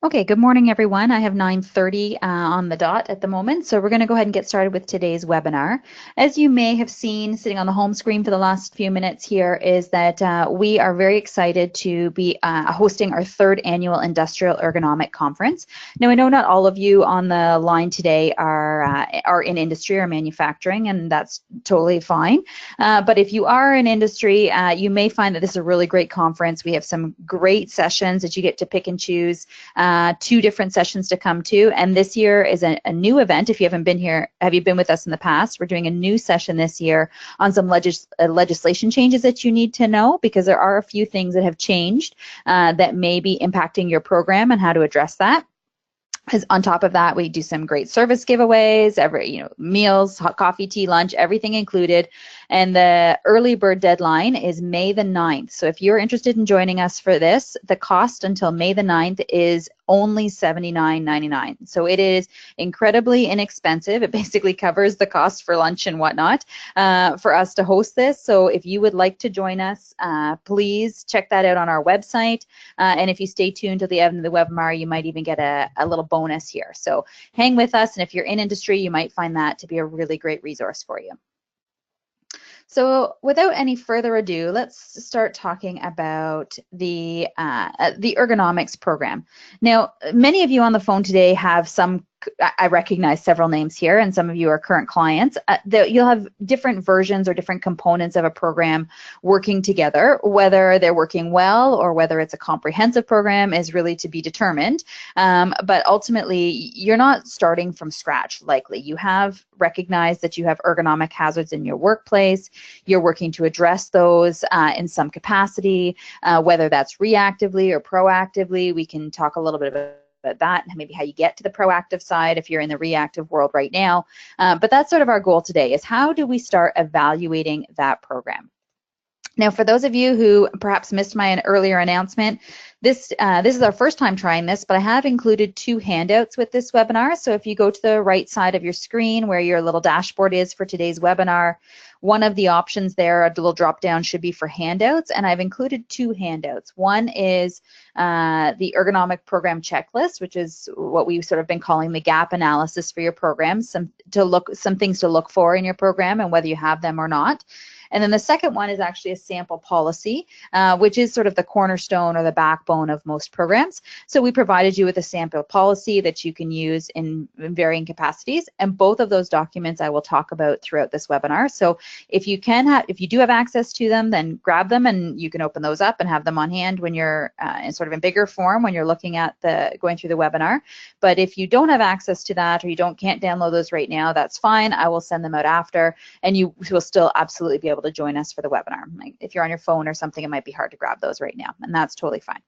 Okay, good morning, everyone. I have 9:30 on the dot at the moment, so we're going to go ahead and get started with today's webinar. As you may have seen sitting on the home screen for the last few minutes here is that we are very excited to be hosting our third annual Industrial Ergonomic Conference. Now, I know not all of you on the line today are in industry or manufacturing, and that's totally fine. But if you are in industry, you may find that this is a really great conference. We have some great sessions that you get to pick and choose. 2 different sessions to come to, and this year is a new event. If you haven't been here, have you been with us in the past? We're doing a new session this year on some legislation changes that you need to know, because there are a few things that have changed that may be impacting your program and how to address that. Because on top of that, we do some great service giveaways, meals, hot coffee, tea, lunch, everything included. And the early bird deadline is May the 9th. So if you're interested in joining us for this, the cost until May the 9th is only $79.99. So it is incredibly inexpensive. It basically covers the cost for lunch and whatnot for us to host this. So if you would like to join us, please check that out on our website. And if you stay tuned to the end of the webinar, you might even get a little bonus here. So hang with us, and if you're in industry, you might find that to be a really great resource for you. So without any further ado, let's start talking about the ergonomics program. Now, many of you on the phone today have I recognize several names here, and some of you are current clients. You'll have different versions or different components of a program working together. Whether they're working well or whether it's a comprehensive program is really to be determined. But ultimately, you're not starting from scratch, likely. You have recognized that you have ergonomic hazards in your workplace. You're working to address those in some capacity, whether that's reactively or proactively. We can talk a little bit about that and maybe how you get to the proactive side if you're in the reactive world right now. But that's sort of our goal today, is how do we start evaluating that program? Now, for those of you who perhaps missed my earlier announcement, this is our first time trying this, but I have included 2 handouts with this webinar. So if you go to the right side of your screen where your little dashboard is for today's webinar, one of the options there, a little drop down, should be for handouts, and I've included 2 handouts. One is the ergonomic program checklist, which is what we've sort of been calling the gap analysis for your program, some things to look for in your program and whether you have them or not. And then the second one is actually a sample policy, which is sort of the cornerstone or the backbone of most programs. So we provided you with a sample policy that you can use in varying capacities, and both of those documents I will talk about throughout this webinar. So if you do have access to them, then grab them and you can open those up and have them on hand when you're in bigger form when you're looking at going through the webinar. But if you don't have access to that, or you can't download those right now, that's fine. I will send them out after, and you will still absolutely be able to join us for the webinar. Like if you're on your phone or something, it might be hard to grab those right now, and that's totally fine.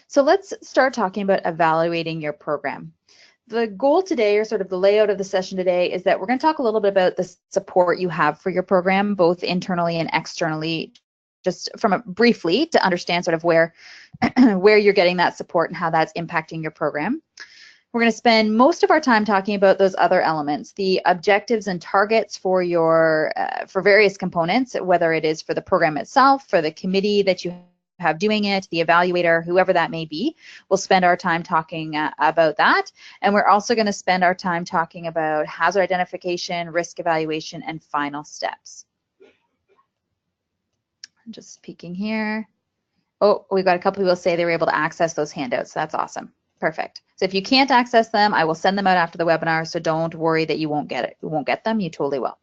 So let's start talking about evaluating your program. The goal today, or sort of the layout of the session today, is that we're going to talk a little bit about the support you have for your program, both internally and externally, just briefly to understand sort of where you're getting that support and how that's impacting your program. We're going to spend most of our time talking about those other elements, the objectives and targets for various components, whether it is for the program itself, for the committee that you have doing it, the evaluator, whoever that may be. We'll spend our time talking about that. And we're also going to spend our time talking about hazard identification, risk evaluation, and final steps. I'm just peeking here. Oh, we've got a couple people say they were able to access those handouts. That's awesome. Perfect. So if you can't access them, I will send them out after the webinar, so don't worry that you won't get it. You won't get them. You totally will.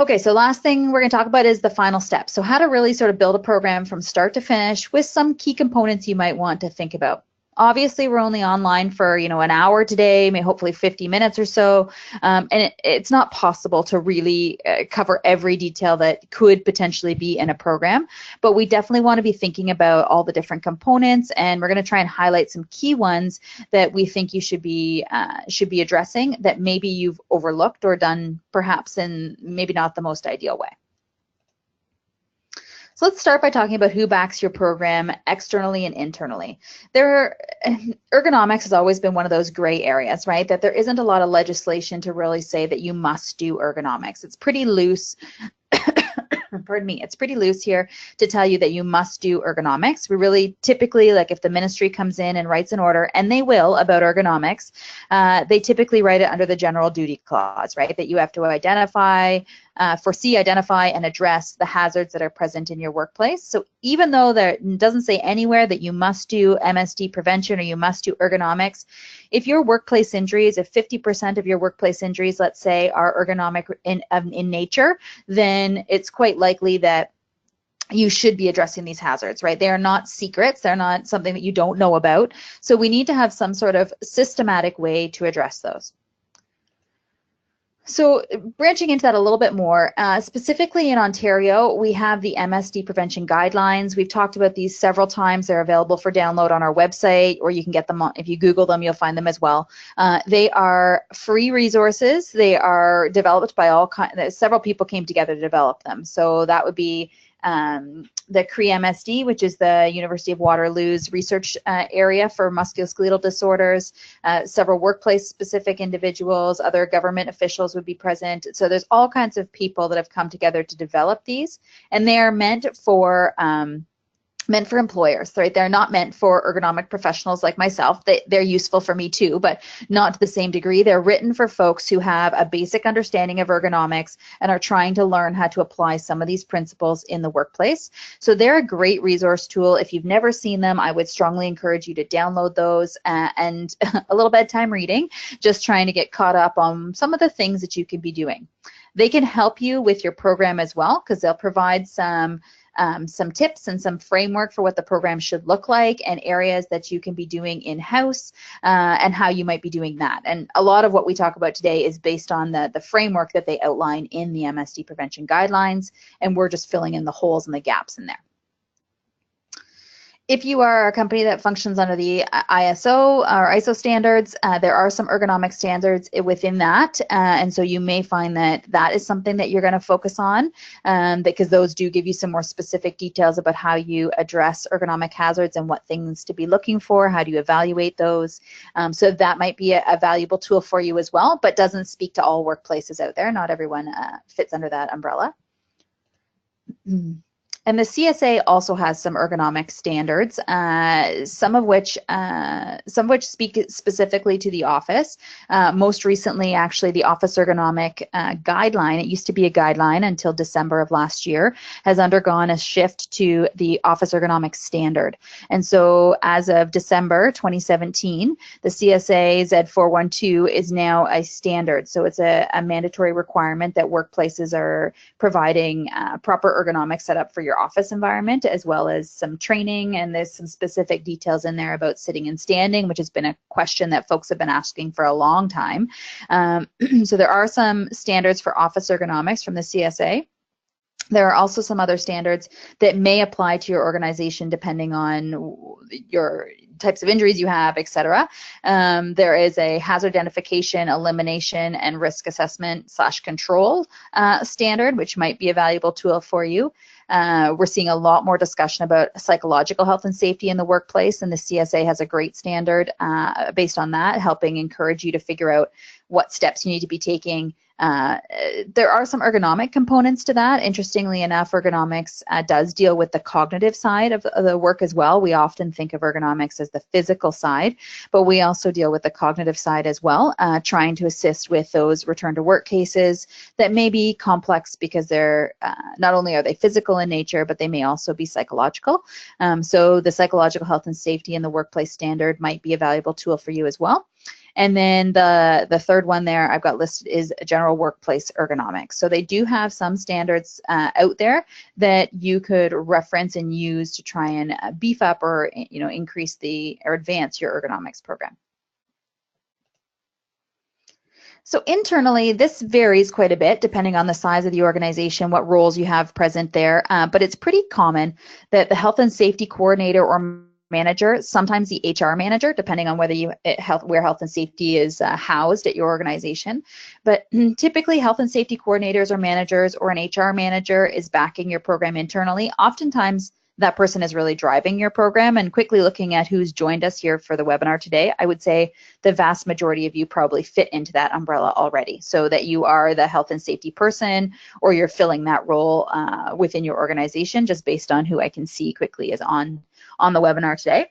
Okay, so last thing we're going to talk about is the final step. So how to really sort of build a program from start to finish with some key components you might want to think about. Obviously, we're only online for, an hour today, maybe hopefully 50 minutes or so, and it's not possible to really cover every detail that could potentially be in a program, but we definitely want to be thinking about all the different components, and we're going to try and highlight some key ones that we think you should be addressing that maybe you've overlooked or done perhaps in maybe not the most ideal way. So let's start by talking about who backs your program externally and internally. Ergonomics has always been one of those gray areas, right? That there isn't a lot of legislation to really say that you must do ergonomics. It's pretty loose. pardon me, it's pretty loose here to tell you that you must do ergonomics. We really typically, like if the ministry comes in and writes an order, and they will, about ergonomics, they typically write it under the general duty clause, right? That you have to identify, foresee, identify, and address the hazards that are present in your workplace. So even though there doesn't say anywhere that you must do MSD prevention or you must do ergonomics, if your workplace injuries, if 50% of your workplace injuries, let's say, are ergonomic in nature, then it's quite likely that you should be addressing these hazards, right? They are not secrets. They're not something that you don't know about. So we need to have some sort of systematic way to address those. So branching into that a little bit more, specifically in Ontario, we have the MSD prevention guidelines. We've talked about these several times. They're available for download on our website, or you can get them on, if you Google them, you'll find them as well. They are free resources. They are developed by several people came together to develop them. So that would be the CRE-MSD, which is the University of Waterloo's research area for musculoskeletal disorders. Several workplace-specific individuals, other government officials would be present. So there's all kinds of people that have come together to develop these, and they are meant for employers, right? They're not meant for ergonomic professionals like myself. They're useful for me too, but not to the same degree. They're written for folks who have a basic understanding of ergonomics and are trying to learn how to apply some of these principles in the workplace. So they're a great resource tool. If you've never seen them, I would strongly encourage you to download those and a little bedtime reading, just trying to get caught up on some of the things that you can be doing. They can help you with your program as well, because they'll provide some tips and some framework for what the program should look like and areas that you can be doing in-house and how you might be doing that. And a lot of what we talk about today is based on the framework that they outline in the MSD prevention guidelines, and we're just filling in the holes and the gaps in there. If you are a company that functions under the ISO or ISO standards, there are some ergonomic standards within that, and so you may find that that is something that you're going to focus on, because those do give you some more specific details about how you address ergonomic hazards and what things to be looking for, how do you evaluate those. So that might be a valuable tool for you as well, but doesn't speak to all workplaces out there. Not everyone fits under that umbrella. And the CSA also has some ergonomic standards, some of which speak specifically to the office. Most recently, actually, the Office Ergonomic Guideline, it used to be a guideline until December of last year, has undergone a shift to the Office Ergonomic Standard. And so as of December 2017, the CSA Z412 is now a standard. So it's a mandatory requirement that workplaces are providing proper ergonomic setup for your office environment, as well as some training, and there's some specific details in there about sitting and standing, which has been a question that folks have been asking for a long time. So there are some standards for office ergonomics from the CSA. There are also some other standards that may apply to your organization depending on your types of injuries you have, etc. There is a hazard identification, elimination, and risk assessment / control standard, which might be a valuable tool for you. We're seeing a lot more discussion about psychological health and safety in the workplace, and the CSA has a great standard based on that, helping encourage you to figure out what steps you need to be taking. There are some ergonomic components to that. Interestingly enough, ergonomics does deal with the cognitive side of the work as well. We often think of ergonomics as the physical side, but we also deal with the cognitive side as well, trying to assist with those return to work cases that may be complex because they're not only are they physical in nature, but they may also be psychological. So the psychological health and safety in the workplace standard might be a valuable tool for you as well. And then the third one there I've got listed is general workplace ergonomics. So they do have some standards out there that you could reference and use to try and beef up or increase or advance your ergonomics program. So internally, this varies quite a bit depending on the size of the organization, what roles you have present there, but it's pretty common that the health and safety coordinator or manager, sometimes the HR manager, depending on whether where health and safety is housed at your organization. But typically health and safety coordinators or managers or an HR manager is backing your program internally. Oftentimes that person is really driving your program. And quickly looking at who's joined us here for the webinar today, I would say the vast majority of you probably fit into that umbrella already, so that you are the health and safety person, or you're filling that role within your organization, just based on who I can see quickly is on the webinar today.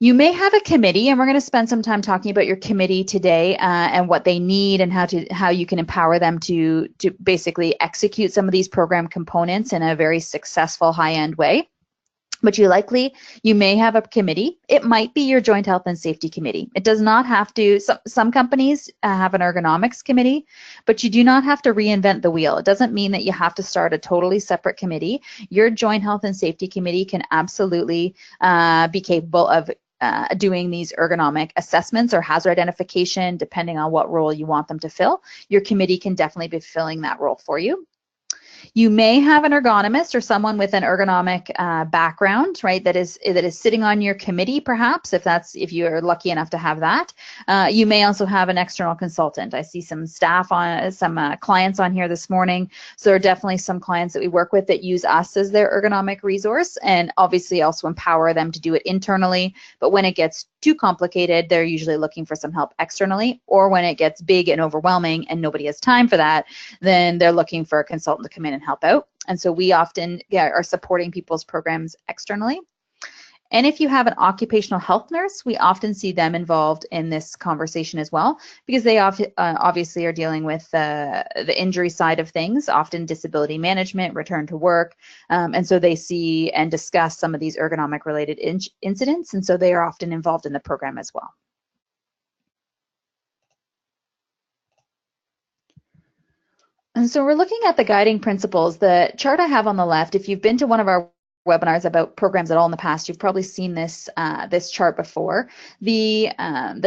You may have a committee, and we're going to spend some time talking about your committee today and what they need and how you can empower them to basically execute some of these program components in a very successful high-end way. But you may have a committee. It might be your joint health and safety committee. It does not have to, some companies have an ergonomics committee, but you do not have to reinvent the wheel. It doesn't mean that you have to start a totally separate committee. Your joint health and safety committee can absolutely be capable of doing these ergonomic assessments or hazard identification, depending on what role you want them to fill. Your committee can definitely be filling that role for you. You may have an ergonomist or someone with an ergonomic background, right, that is sitting on your committee, perhaps, if you're lucky enough to have that. You may also have an external consultant. I see some clients on here this morning, so there are definitely some clients that we work with that use us as their ergonomic resource, and obviously also empower them to do it internally. But when it gets too complicated, they're usually looking for some help externally, or when it gets big and overwhelming and nobody has time for that, then they're looking for a consultant to come in and help out. And so we often are supporting people's programs externally. And if you have an occupational health nurse, we often see them involved in this conversation as well, because they obviously are dealing with the injury side of things, often disability management, return to work, and so they see and discuss some of these ergonomic related incidents, and so they are often involved in the program as well. And so we're looking at the guiding principles. The chart I have on the left, if you've been to one of our webinars about programs at all in the past, you've probably seen this this chart before. The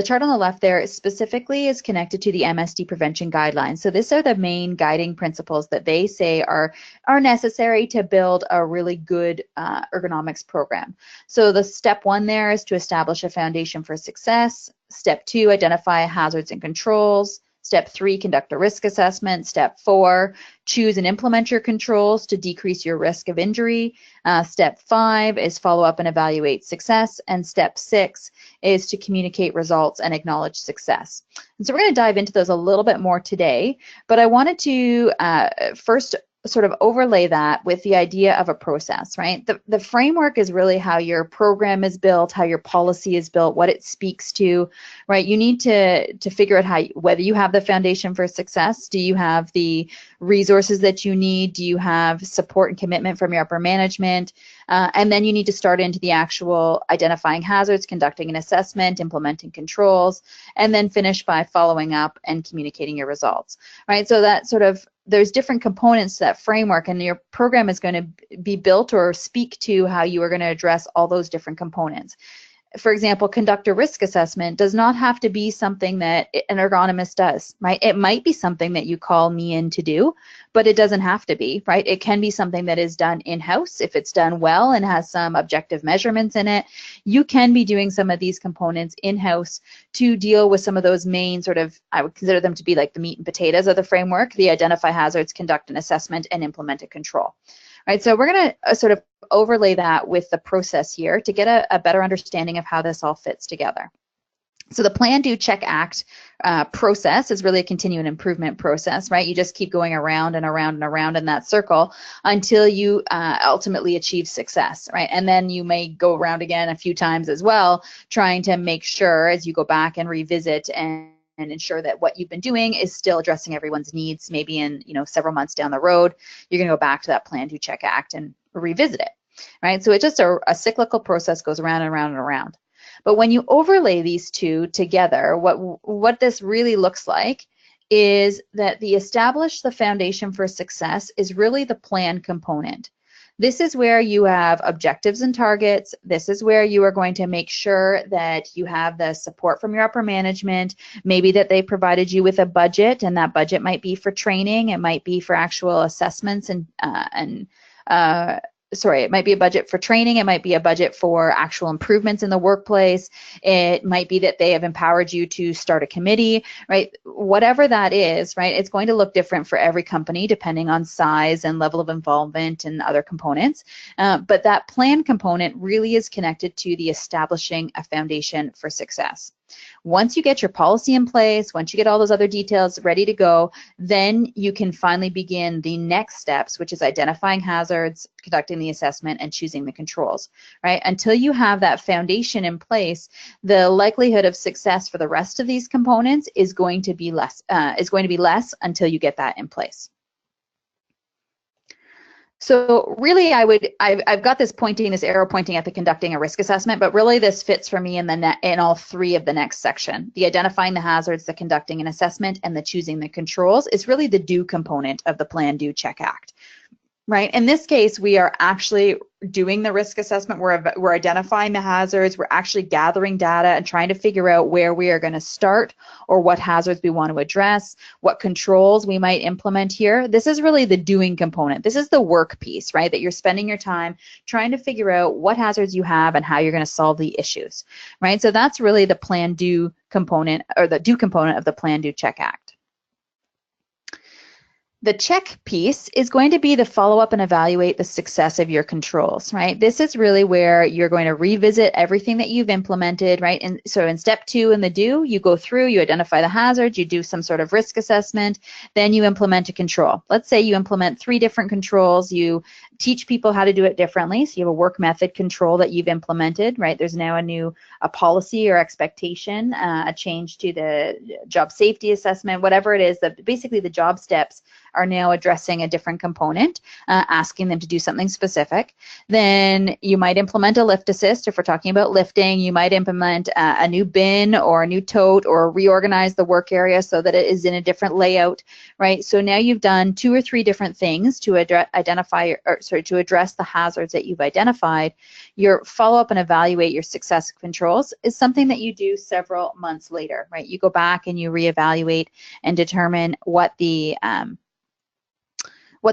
chart on the left there specifically is connected to the MSD prevention guidelines. So these are the main guiding principles that they say are necessary to build a really good ergonomics program. So the step 1 there is to establish a foundation for success. Step 2, identify hazards and controls. Step 3, conduct a risk assessment. Step 4, choose and implement your controls to decrease your risk of injury. Step 5 is follow up and evaluate success. And step 6 is to communicate results and acknowledge success. And so we're going to dive into those a little bit more today, but I wanted to first sort of overlay that with the idea of a process, right? The framework is really how your program is built, how your policy is built, what it speaks to, right? You need to figure out whether you have the foundation for success. Do you have the resources that you need? Do you have support and commitment from your upper management? And then you need to start into the actual identifying hazards, conducting an assessment, implementing controls, and then finish by following up and communicating your results, right? So that sort of, there's different components to that framework, and your program is going to be built or speak to how you are going to address all those different components. For example, conduct a risk assessment does not have to be something that an ergonomist does, right? It might be something that you call me in to do, but it doesn't have to be, right? It can be something that is done in-house. If it's done well and has some objective measurements in it, you can be doing some of these components in-house to deal with some of those main sort of, I would consider them to be like the meat and potatoes of the framework, the identify hazards, conduct an assessment, and implement a control. Right, so we're going to sort of overlay that with the process here to get a better understanding of how this all fits together. So the plan, do, check, act process is really a continuous improvement process, right? You just keep going around and around and around in that circle until you ultimately achieve success, right? And then you may go around again a few times as well, trying to make sure as you go back and revisit and ensure that what you've been doing is still addressing everyone's needs. Maybe in several months down the road, you're going to go back to that plan, do, check, act, and revisit it, right? So it's just a cyclical process, goes around and around and around. But when you overlay these two together, what this really looks like is that the foundation for success is really the plan component. This is where you have objectives and targets. This is where you are going to make sure that you have the support from your upper management, maybe that they provided you with a budget, and that budget might be for training, it might be for actual assessments and it might be a budget for training, it might be a budget for actual improvements in the workplace, it might be that they have empowered you to start a committee, right? Whatever that is, right, it's going to look different for every company depending on size and level of involvement and other components. But that plan component really is connected to the establishing a foundation for success. Once you get your policy in place, once you get all those other details ready to go, then you can finally begin the next steps, which is identifying hazards, conducting the assessment, and choosing the controls, right? Until you have that foundation in place, the likelihood of success for the rest of these components is going to be less until you get that in place. So really, I've got this arrow pointing at the conducting a risk assessment, but really this fits for me in all three of the next section. The identifying the hazards, the conducting an assessment, and the choosing the controls is really the do component of the Plan, Do, Check, Act. Right. In this case, we are actually doing the risk assessment. We're identifying the hazards. We're actually gathering data and trying to figure out where we are going to start or what hazards we want to address, what controls we might implement here. This is really the doing component. This is the work piece, right? That you're spending your time trying to figure out what hazards you have and how you're going to solve the issues, right? So that's really the Plan, Do component, or the do component of the Plan, Do, Check, Act. The check piece is going to be the follow-up and evaluate the success of your controls, right? This is really where you're going to revisit everything that you've implemented, right? And so in step 2 in the do, you go through, you identify the hazards, you do some sort of risk assessment, then you implement a control. Let's say you implement 3 different controls, you teach people how to do it differently. So you have a work method control that you've implemented, right? There's now a policy or expectation, a change to the job safety assessment, whatever it is, basically the job steps are now addressing a different component, asking them to do something specific. Then you might implement a lift assist. If we're talking about lifting, you might implement a new bin or a new tote or reorganize the work area so that it is in a different layout, right? So now you've done 2 or 3 different things to to address the hazards that you've identified. Your follow-up and evaluate your success controls is something that you do several months later, right? You go back and you reevaluate and determine what the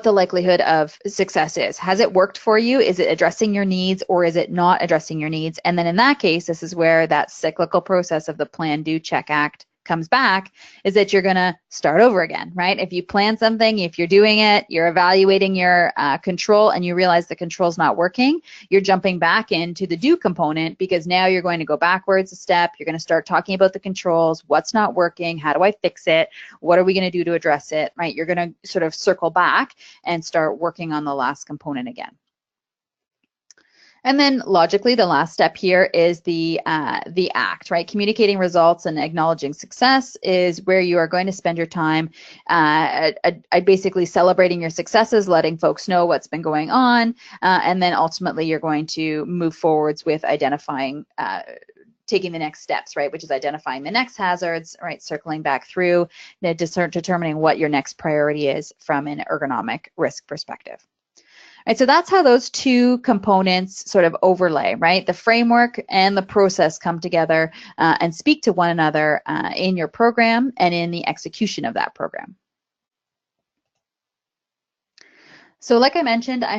likelihood of success is. Has it worked for you? Is it addressing your needs or is it not addressing your needs? And then in that case, this is where that cyclical process of the Plan, Do, Check, Act comes back, is that you're going to start over again, right? If you plan something, if you're doing it, you're evaluating your control and you realize the control's not working, you're jumping back into the do component because now you're going to go backwards a step. You're going to start talking about the controls, what's not working, how do I fix it, what are we going to do to address it, right? You're going to sort of circle back and start working on the last component again. And then logically, the last step here is the act, right? Communicating results and acknowledging success is where you are going to spend your time basically celebrating your successes, letting folks know what's been going on, and then ultimately you're going to move forwards with identifying taking the next steps, right, which is identifying the next hazards, right, circling back through, determining what your next priority is from an ergonomic risk perspective. Right, so that's how those 2 components sort of overlay, right? The framework and the process come together and speak to one another in your program and in the execution of that program. So like I mentioned, I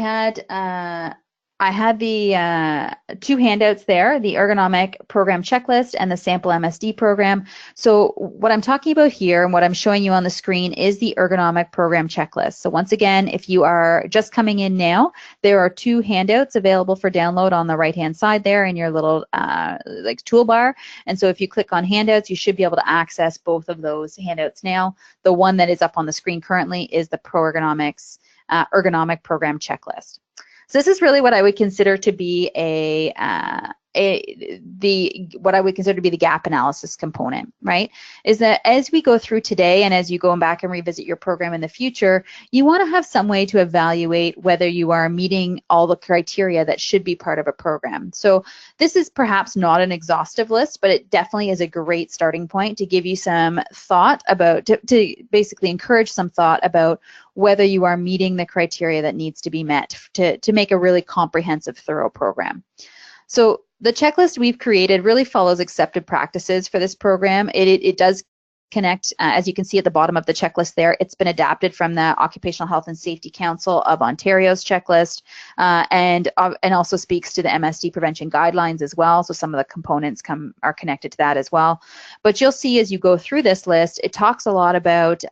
had the 2 handouts there, the ergonomic program checklist and the sample MSD program. So what I'm talking about here and what I'm showing you on the screen is the ergonomic program checklist. So once again, if you are just coming in now, there are 2 handouts available for download on the right-hand side there in your little like toolbar. And so if you click on handouts, you should be able to access both of those handouts now. The one that is up on the screen currently is the PROergonomics ergonomic program checklist. So this is really what I would consider to be what I would consider to be the gap analysis component, right? Is that as we go through today and as you go back and revisit your program in the future, you want to have some way to evaluate whether you are meeting all the criteria that should be part of a program. So this is perhaps not an exhaustive list, but it definitely is a great starting point to give you some thought about, to basically encourage some thought about whether you are meeting the criteria that needs to be met to make a really comprehensive, thorough program. So the checklist we've created really follows accepted practices for this program. It does connect, as you can see at the bottom of the checklist there, it's been adapted from the Occupational Health and Safety Council of Ontario's checklist, and also speaks to the MSD prevention guidelines as well. So some of the components are connected to that as well. But you'll see as you go through this list, it talks a lot about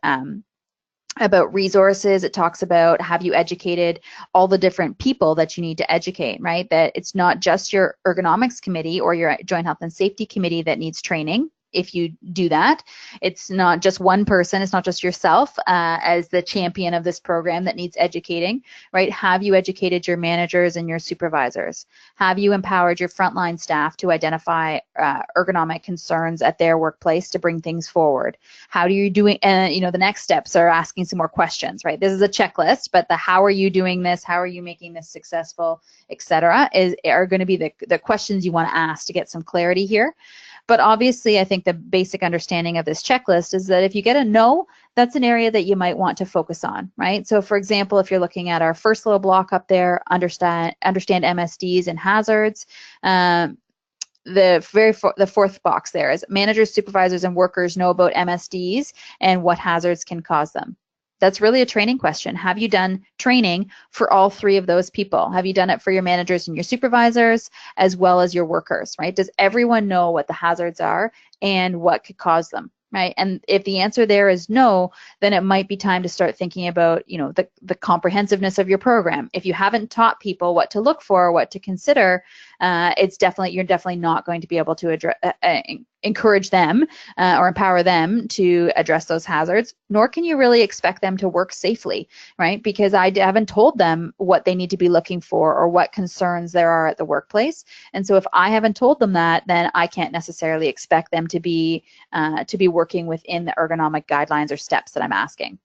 resources. It talks about, have you educated all the different people that you need to educate, right? That it's not just your ergonomics committee or your joint health and safety committee that needs training. If you do that, it's not just one person, it's not just yourself as the champion of this program that needs educating, right? Have you educated your managers and your supervisors? Have you empowered your frontline staff to identify ergonomic concerns at their workplace to bring things forward? How do you doing, and the next steps are asking some more questions, right? This is a checklist, but the how are you doing this, how are you making this successful, etc., are going to be the questions you want to ask to get some clarity here. But obviously, I think the basic understanding of this checklist is that if you get a no, that's an area that you might want to focus on, right? So for example, if you're looking at our first little block up there, understand MSDs and hazards, the fourth box there is managers, supervisors, and workers know about MSDs and what hazards can cause them. That's really a training question. Have you done training for all three of those people? Have you done it for your managers and your supervisors as well as your workers, right? Does everyone know what the hazards are and what could cause them, right? And if the answer there is no, then it might be time to start thinking about, the comprehensiveness of your program. If you haven't taught people what to look for, what to consider, you're definitely not going to be able to encourage them or empower them to address those hazards, nor can you really expect them to work safely, right? Because I haven't told them what they need to be looking for or what concerns there are at the workplace. And so if I haven't told them that, then I can't necessarily expect them to be working within the ergonomic guidelines or steps that I'm asking.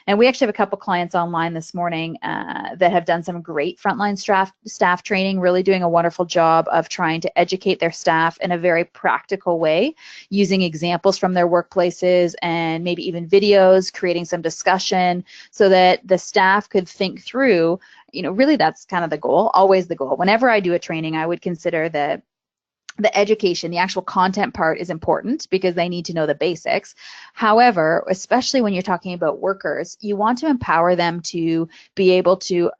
And we actually have a couple clients online this morning that have done some great frontline staff training, really doing a wonderful job of trying to educate their staff in a very practical way, using examples from their workplaces and maybe even videos, creating some discussion so that the staff could think through, really that's kind of the goal, always the goal. Whenever I do a training, I would consider the education, the actual content part is important because they need to know the basics. However, especially when you're talking about workers, you want to empower them to be able to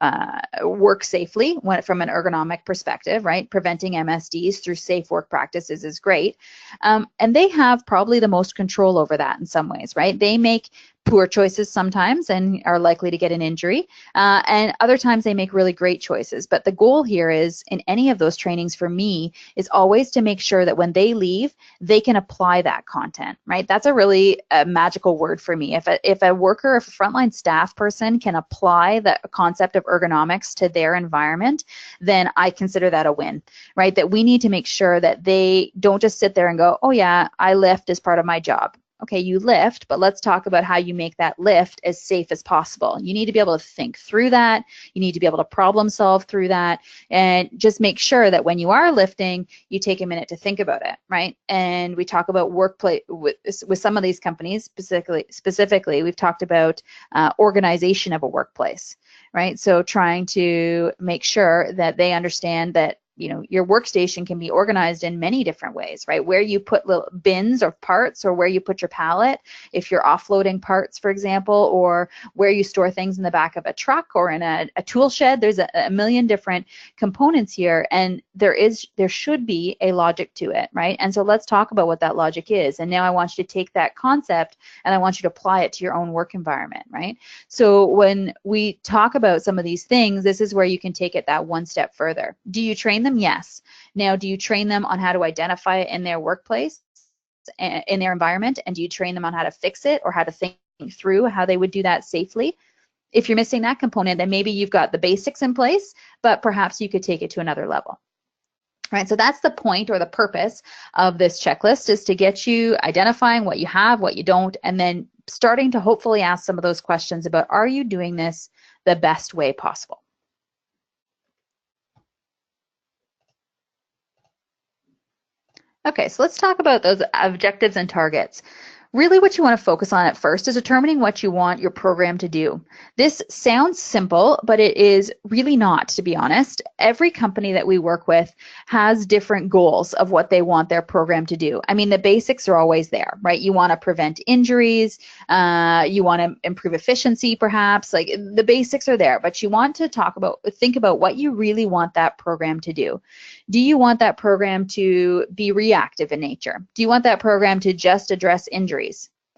work safely from an ergonomic perspective, right? Preventing MSDs through safe work practices is great. And they have probably the most control over that in some ways, right? They make poor choices sometimes and are likely to get an injury. And other times they make really great choices. But the goal here is, in any of those trainings for me, is always to make sure that when they leave, they can apply that content, right? That's a really magical word for me. If a worker, if a frontline staff person can apply the concept of ergonomics to their environment, then I consider that a win, right? That we need to make sure that they don't just sit there and go, oh yeah, I lift as part of my job. Okay, you lift, but let's talk about how you make that lift as safe as possible. You need to be able to think through that. You need to be able to problem solve through that, and just make sure that when you are lifting, you take a minute to think about it, right? And we talk about workplace with some of these companies, specifically, we've talked about organization of a workplace, right? So trying to make sure that they understand that your workstation can be organized in many different ways, right? Where you put little bins or parts, or where you put your pallet, if you're offloading parts, for example, or where you store things in the back of a truck or in a tool shed. There's a million different components here, and there should be a logic to it, right? And so let's talk about what that logic is. And now I want you to take that concept and I want you to apply it to your own work environment, right? So when we talk about some of these things, this is where you can take it that one step further. Do you train them? Yes. Now, do you train them on how to identify it in their workplace, in their environment? And do you train them on how to fix it or how to think through how they would do that safely? If you're missing that component, then maybe you've got the basics in place, but perhaps you could take it to another level. Right, so that's the point or the purpose of this checklist, is to get you identifying what you have, what you don't, and then starting to hopefully ask some of those questions about, are you doing this the best way possible? Okay, so let's talk about those objectives and targets. Really what you want to focus on at first is determining what you want your program to do. This sounds simple, but it is really not, to be honest. Every company that we work with has different goals of what they want their program to do. I mean, the basics are always there, right? You want to prevent injuries, you want to improve efficiency perhaps, like the basics are there, but you want to think about what you really want that program to do. Do you want that program to be reactive in nature? Do you want that program to just address injuries?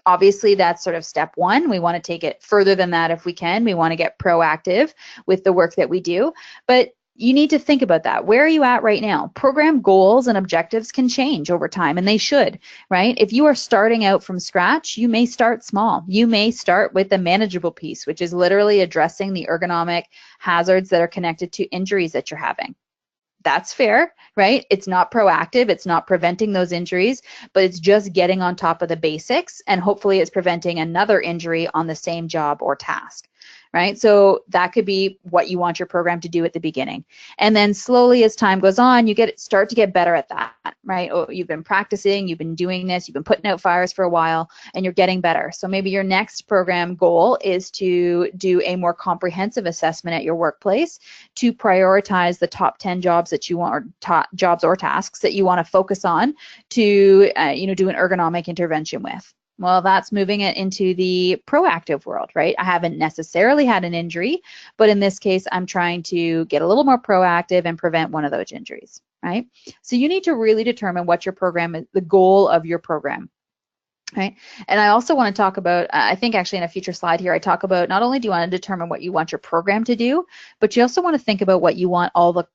Obviously, that's sort of step one. We want to take it further than that if we can. We want to get proactive with the work that we do. But you need to think about that. Where are you at right now? Program goals and objectives can change over time, and they should, right? If you are starting out from scratch, you may start small. You may start with the manageable piece, which is literally addressing the ergonomic hazards that are connected to injuries that you're having. That's fair, right? It's not proactive, it's not preventing those injuries, but it's just getting on top of the basics, and hopefully it's preventing another injury on the same job or task, right? So that could be what you want your program to do at the beginning. And then slowly as time goes on, you start to get better at that, right? Oh, you've been practicing, you've been doing this, you've been putting out fires for a while, and you're getting better. So maybe your next program goal is to do a more comprehensive assessment at your workplace to prioritize the top 10 jobs that you want, or top jobs or tasks that you want to focus on to do an ergonomic intervention with. Well, that's moving it into the proactive world, right? I haven't necessarily had an injury, but in this case, I'm trying to get a little more proactive and prevent one of those injuries, right? So you need to really determine what your program is, the goal of your program, right? And I also want to talk about, I think actually in a future slide here, I talk about not only do you want to determine what you want your program to do, but you also want to think about what you want all the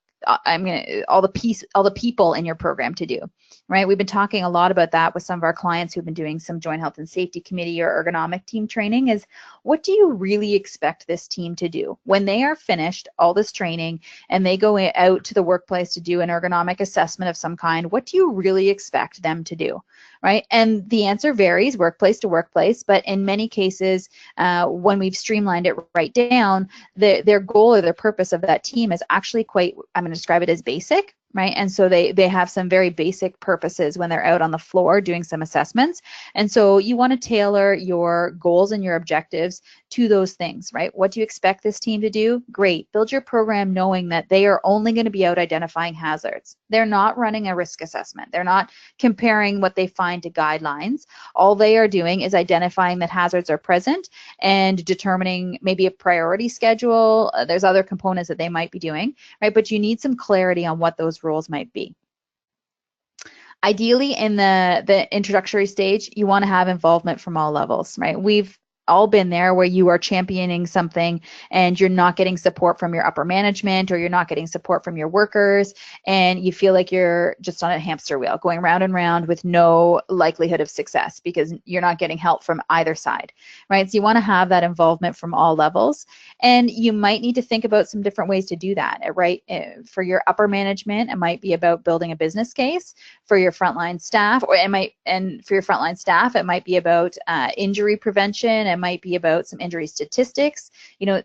people in your program to do, right? We've been talking a lot about that with some of our clients who've been doing some joint health and safety committee or ergonomic team training. Is what do you really expect this team to do when they are finished all this training and they go out to the workplace to do an ergonomic assessment of some kind? What do you really expect them to do, right? And the answer varies workplace to workplace, but in many cases, when we've streamlined it right down, their goal or their purpose of that team is actually quite, I'm going to describe it as basic, right? And so they have some very basic purposes when they're out on the floor doing some assessments. And so you want to tailor your goals and your objectives to those things, right? What do you expect this team to do? Great. Build your program knowing that they are only going to be out identifying hazards. They're not running a risk assessment. They're not comparing what they find to guidelines. All they are doing is identifying that hazards are present and determining maybe a priority schedule. There's other components that they might be doing, right? But you need some clarity on what those roles might be. Ideally, in the introductory stage, you want to have involvement from all levels, right? We've all been there where you are championing something and you're not getting support from your upper management, or you're not getting support from your workers, and you feel like you're just on a hamster wheel going round and round with no likelihood of success because you're not getting help from either side, right? So you want to have that involvement from all levels, and you might need to think about some different ways to do that, right? For your upper management, it might be about building a business case. For your frontline staff, for your frontline staff, it might be about injury prevention. It might be about some injury statistics. You know,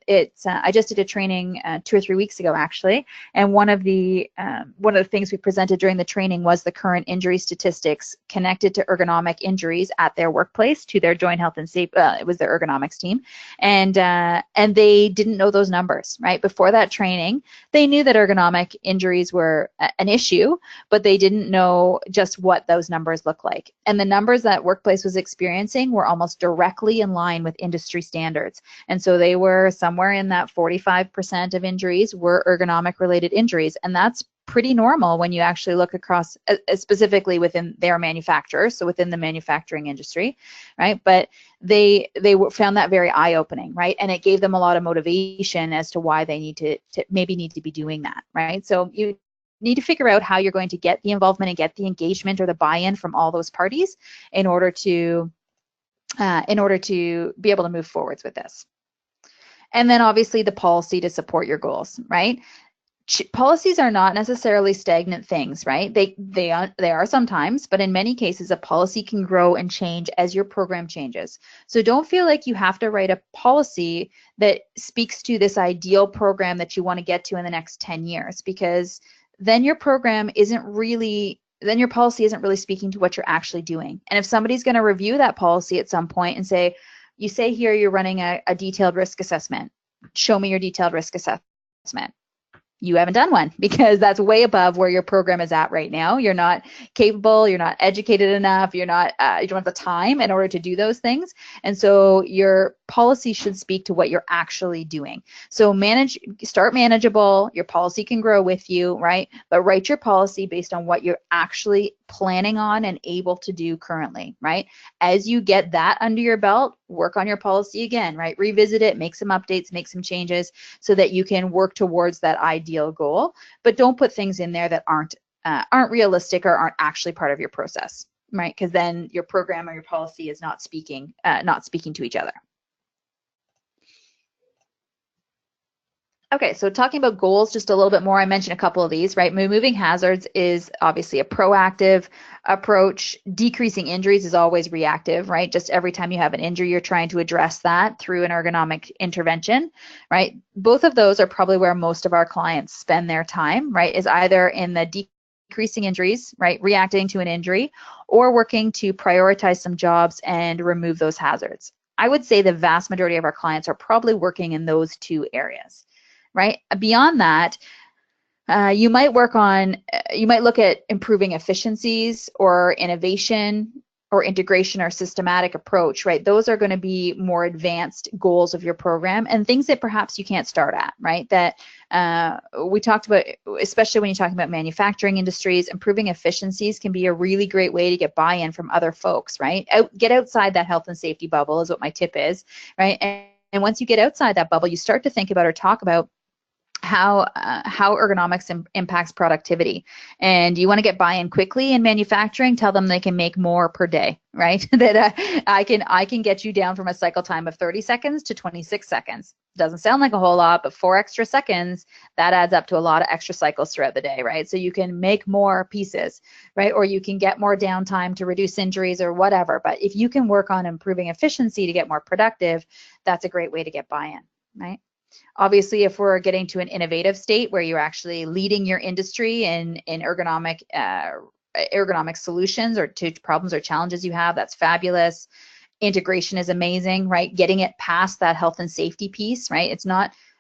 I just did a training 2 or 3 weeks ago actually, and one of the things we presented during the training was the current injury statistics connected to ergonomic injuries at their workplace to their joint health and safety. It was their ergonomics team, and they didn't know those numbers, right? Before that training, they knew that ergonomic injuries were an issue, but they didn't know just what those numbers look like. And the numbers that workplace was experiencing were almost directly in line with industry standards. And so they were somewhere in that 45% of injuries were ergonomic related injuries. And that's pretty normal when you actually look across, specifically within their manufacturers, so within the manufacturing industry, right? But they found that very eye-opening, right? And it gave them a lot of motivation as to why they need to be doing that, right? So you need to figure out how you're going to get the involvement and get the engagement or the buy-in from all those parties in order to be able to move forwards with this. And then obviously the policy to support your goals, right? Policies are not necessarily stagnant things, right? They are sometimes, but in many cases a policy can grow and change as your program changes. So don't feel like you have to write a policy that speaks to this ideal program that you want to get to in the next 10 years, because then your program isn't really then your policy isn't really speaking to what you're actually doing. And if somebody's going to review that policy at some point and say, you say here you're running a detailed risk assessment, show me your detailed risk assessment. You haven't done one because that's way above where your program is at right now. You're not capable, you're not educated enough, you don't have the time in order to do those things. And so your policy should speak to what you're actually doing. So start manageable, your policy can grow with you, right? But write your policy based on what you're actually planning on and able to do currently, right? As you get that under your belt, work on your policy again, right? Revisit it, make some updates, make some changes so that you can work towards that ideal goal. But don't put things in there that aren't realistic or aren't actually part of your process, right? Because then your program or your policy is not speaking to each other. Okay, so talking about goals just a little bit more, I mentioned a couple of these, right? Removing hazards is obviously a proactive approach. Decreasing injuries is always reactive, right? Just every time you have an injury, you're trying to address that through an ergonomic intervention, right? Both of those are probably where most of our clients spend their time, right? Is either in the decreasing injuries, right? Reacting to an injury, or working to prioritize some jobs and remove those hazards. I would say the vast majority of our clients are probably working in those two areas. Right? Beyond that, you might look at improving efficiencies or innovation or integration or systematic approach, right? Those are going to be more advanced goals of your program and things that perhaps you can't start at, right? That we talked about, especially when you're talking about manufacturing industries, improving efficiencies can be a really great way to get buy-in from other folks, right? Get outside that health and safety bubble is what my tip is, right? And once you get outside that bubble, you start to think about or talk about how ergonomics impacts productivity. And you want to get buy-in quickly in manufacturing, tell them they can make more per day, right? That I can get you down from a cycle time of 30 seconds to 26 seconds. Doesn't sound like a whole lot, but 4 extra seconds, that adds up to a lot of extra cycles throughout the day, right? So you can make more pieces, right? Or you can get more downtime to reduce injuries or whatever. But if you can work on improving efficiency to get more productive, that's a great way to get buy-in, right? Obviously, if we're getting to an innovative state where you're actually leading your industry in ergonomic solutions or to problems or challenges you have, that's fabulous. Integration is amazing, right? Getting it past that health and safety piece, right?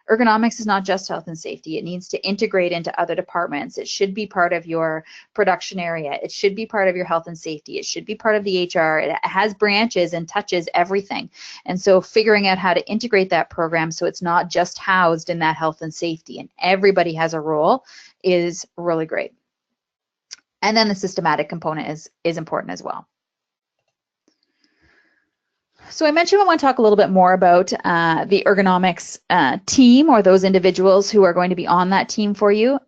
Ergonomics is not just health and safety. It needs to integrate into other departments. It should be part of your production area. It should be part of your health and safety. It should be part of the HR. It has branches and touches everything. And so figuring out how to integrate that program so it's not just housed in that health and safety and everybody has a role is really great. And then the systematic component is important as well. So I mentioned I want to talk a little bit more about the ergonomics team or those individuals who are going to be on that team for you.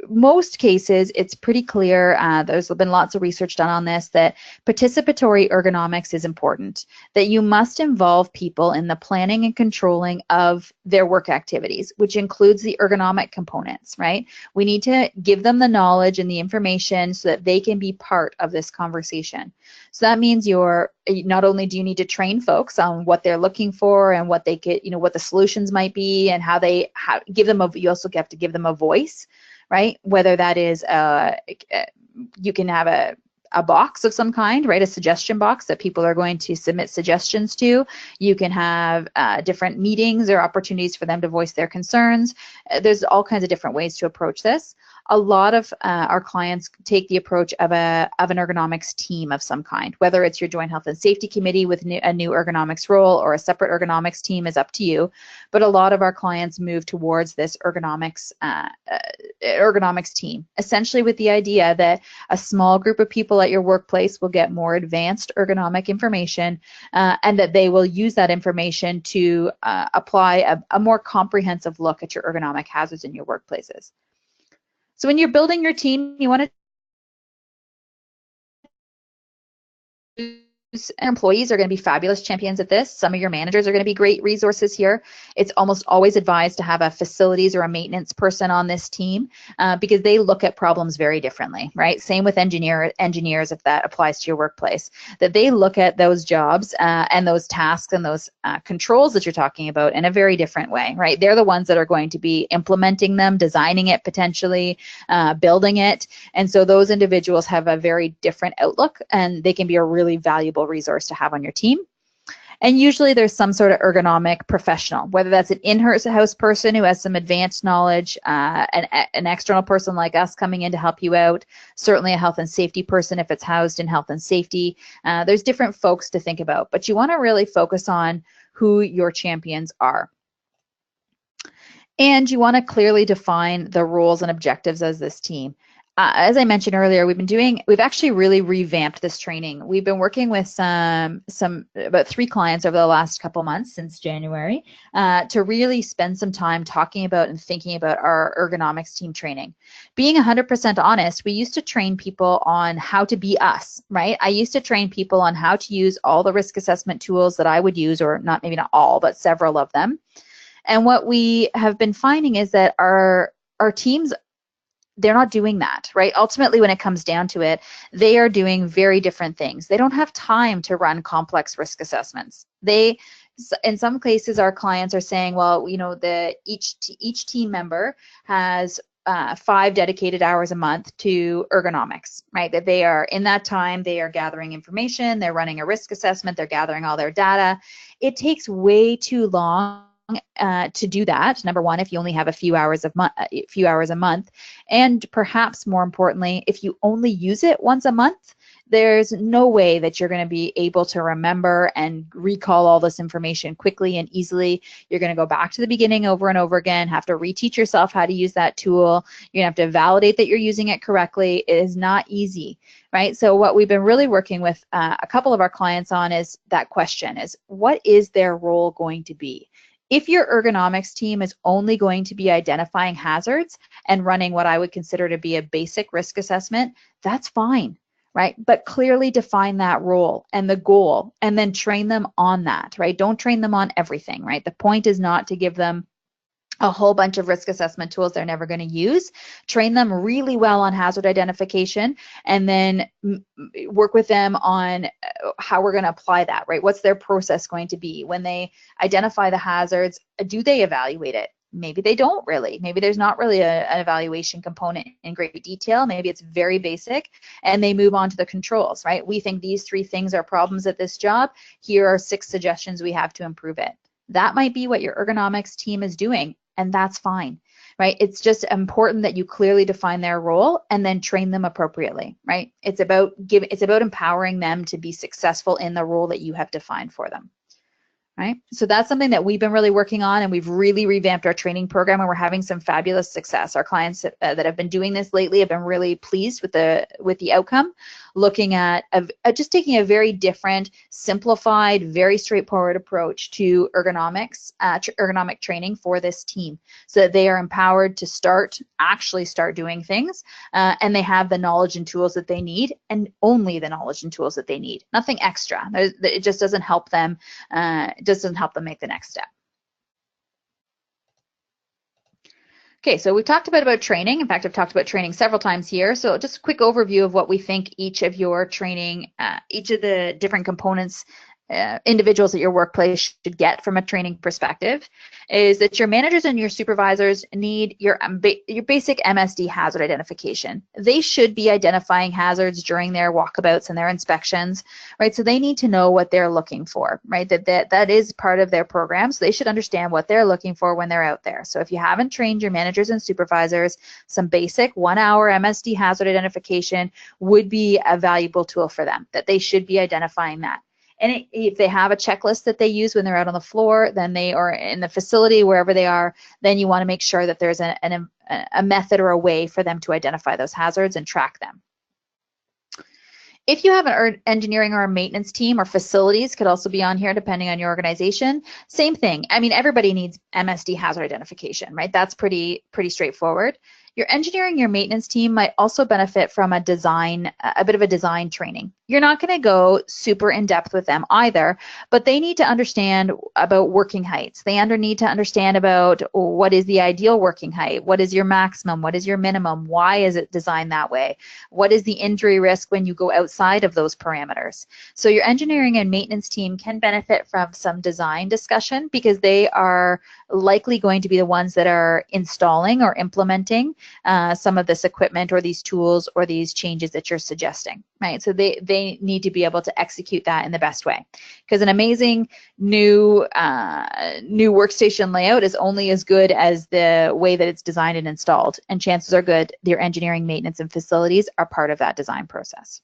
Most cases, it's pretty clear, there's been lots of research done on this, that participatory ergonomics is important, that you must involve people in the planning and controlling of their work activities, which includes the ergonomic components, right? We need to give them the knowledge and the information so that they can be part of this conversation. So that means not only do you need to train folks on what they're looking for and what they get, what the solutions might be and you also have to give them a voice, right? Whether that is, you can have a box of some kind, right? A suggestion box that people are going to submit suggestions to. You can have different meetings or opportunities for them to voice their concerns. There's all kinds of different ways to approach this. A lot of our clients take the approach of an ergonomics team of some kind, whether it's your joint health and safety committee with a new ergonomics role or a separate ergonomics team is up to you. But a lot of our clients move towards this ergonomics team, essentially with the idea that a small group of people at your workplace will get more advanced ergonomic information and that they will use that information to apply a more comprehensive look at your ergonomic hazards in your workplaces. So when you're building your team, you want to employees are going to be fabulous champions at this. Some of your managers are going to be great resources here. It's almost always advised to have a facilities or a maintenance person on this team because they look at problems very differently, right? Same with engineers, if that applies to your workplace, that they look at those jobs and those tasks and those controls that you're talking about in a very different way, right? They're the ones that are going to be implementing them, designing it potentially, building it. And so those individuals have a very different outlook, and they can be a really valuable resource to have on your team. And usually there's some sort of ergonomic professional, whether that's an in-house person who has some advanced knowledge, an external person like us coming in to help you out, certainly a health and safety person if it's housed in health and safety. There's different folks to think about, but you want to really focus on who your champions are. And you want to clearly define the roles and objectives as this team. As I mentioned earlier, we've actually really revamped this training. We've been working with about 3 clients over the last couple months since January to really spend some time talking about and thinking about our ergonomics team training. Being 100% honest, we used to train people on how to be us, right? I used to train people on how to use all the risk assessment tools that I would use, or maybe not all, but several of them. And what we have been finding is that our teams, they're not doing that, right? Ultimately, when it comes down to it, they are doing very different things. They don't have time to run complex risk assessments. In some cases, our clients are saying, well, you know, each team member has 5 dedicated hours a month to ergonomics, right? That they are, in that time, they are gathering information, they're running a risk assessment, they're gathering all their data. It takes way too long to do that. Number one, if you only have a few hours a month, and perhaps more importantly, if you only use it once a month, there's no way that you're going to be able to remember and recall all this information quickly and easily. You're going to go back to the beginning over and over again, have to reteach yourself how to use that tool. You're going to have to validate that you're using it correctly. It is not easy, right? So what we've been really working with a couple of our clients on is that question is, what is their role going to be? If your ergonomics team is only going to be identifying hazards and running what I would consider to be a basic risk assessment, that's fine, right? But clearly define that role and the goal, and then train them on that, right? Don't train them on everything, right? The point is not to give them a whole bunch of risk assessment tools they're never going to use. Train them really well on hazard identification, and then work with them on how we're going to apply that, right? What's their process going to be? When they identify the hazards, do they evaluate it? Maybe they don't really. Maybe there's not really an evaluation component in great detail. Maybe it's very basic, and they move on to the controls, right? We think these 3 things are problems at this job. Here are 6 suggestions we have to improve it. That might be what your ergonomics team is doing, and that's fine, right? It's just important that you clearly define their role and then train them appropriately, right? It's about empowering them to be successful in the role that you have defined for them. Right? So that's something that we've been really working on, and we've really revamped our training program, and we're having some fabulous success. Our clients that have been doing this lately have been really pleased with the outcome, looking at just taking a very different, simplified, very straightforward approach to ergonomic training for this team, so that they are empowered to actually start doing things, and they have the knowledge and tools that they need, and only the knowledge and tools that they need, nothing extra. It just doesn't help them. Doesn't help them make the next step. Okay, so we've talked about training. In fact, I've talked about training several times here. So just a quick overview of what we think each of your training, each of the different components, individuals at your workplace should get from a training perspective is that your managers and your supervisors need your basic MSD hazard identification. They should be identifying hazards during their walkabouts and their inspections, right? So they need to know what they're looking for, right? That is part of their program. So they should understand what they're looking for when they're out there. So if you haven't trained your managers and supervisors, some basic 1-hour MSD hazard identification would be a valuable tool for them, that they should be identifying that. And if they have a checklist that they use when they're out on the floor, then they are in the facility, wherever they are, then you want to make sure that there's a method or a way for them to identify those hazards and track them. If you have an engineering or a maintenance team, or facilities could also be on here depending on your organization, same thing. I mean, everybody needs MSD hazard identification, right? That's pretty straightforward. Your engineering, your maintenance team might also benefit from a bit of a design training. You're not going to go super in depth with them either, but they need to understand about working heights. They need to understand about what is the ideal working height, what is your maximum, what is your minimum, why is it designed that way, what is the injury risk when you go outside of those parameters. So your engineering and maintenance team can benefit from some design discussion because they are likely going to be the ones that are installing or implementing some of this equipment or these tools or these changes that you're suggesting, right? So they need to be able to execute that in the best way, because an amazing new workstation layout is only as good as the way that it's designed and installed, and chances are good your engineering, maintenance, and facilities are part of that design process.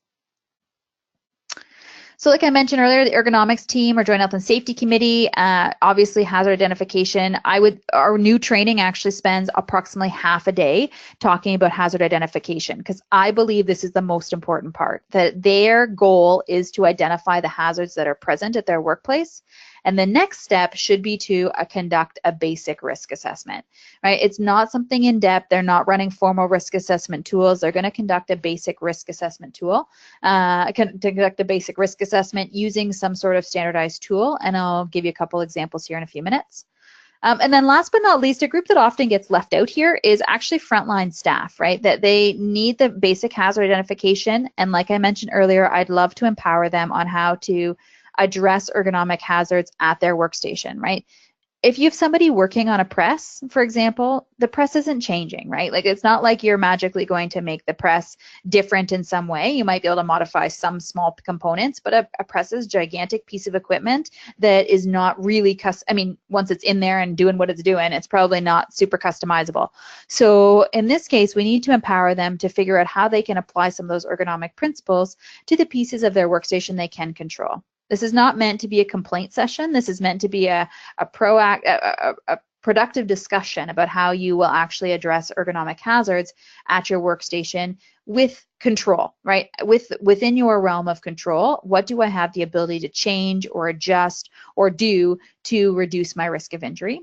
So like I mentioned earlier, the ergonomics team or joint health and safety committee, obviously hazard identification. Our new training actually spends approximately half a day talking about hazard identification, because I believe this is the most important part, that their goal is to identify the hazards that are present at their workplace. And the next step should be to conduct a basic risk assessment, right? It's not something in depth. They're not running formal risk assessment tools. They're going to conduct a basic risk assessment tool, conduct a basic risk assessment using some sort of standardized tool. And I'll give you a couple examples here in a few minutes. And then last but not least, a group that often gets left out here is actually frontline staff, right? That they need the basic hazard identification. And like I mentioned earlier, I'd love to empower them on how to address ergonomic hazards at their workstation, right? If you have somebody working on a press, for example, the press isn't changing, right? Like it's not like you're magically going to make the press different in some way. You might be able to modify some small components, but a press is a gigantic piece of equipment that is not really once it's in there and doing what it's doing, it's probably not super customizable. So in this case, we need to empower them to figure out how they can apply some of those ergonomic principles to the pieces of their workstation they can control. This is not meant to be a complaint session. This is meant to be a productive discussion about how you will actually address ergonomic hazards at your workstation with control, right? Within your realm of control, what do I have the ability to change or adjust or do to reduce my risk of injury?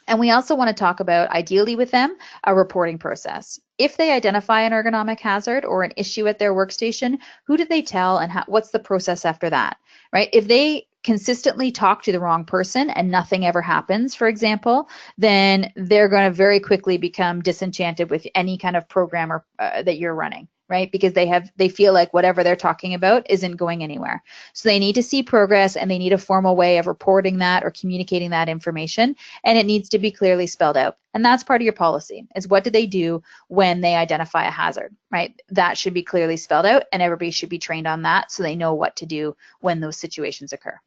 And we also want to talk about, ideally with them, a reporting process. If they identify an ergonomic hazard or an issue at their workstation, who do they tell and what's the process after that, right? If they consistently talk to the wrong person and nothing ever happens, for example, then they're going to very quickly become disenchanted with any kind of program that you're running, right? Because they feel like whatever they're talking about isn't going anywhere. So they need to see progress, and they need a formal way of reporting that or communicating that information, and it needs to be clearly spelled out. And that's part of your policy, is what do they do when they identify a hazard, right? That should be clearly spelled out, and everybody should be trained on that so they know what to do when those situations occur.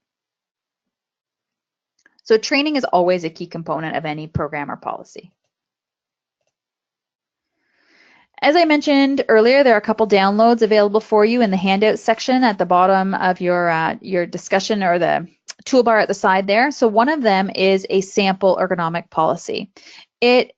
So training is always a key component of any program or policy. As I mentioned earlier, there are a couple downloads available for you in the handout section at the bottom of your discussion, or the toolbar at the side there. So one of them is a sample ergonomic policy. It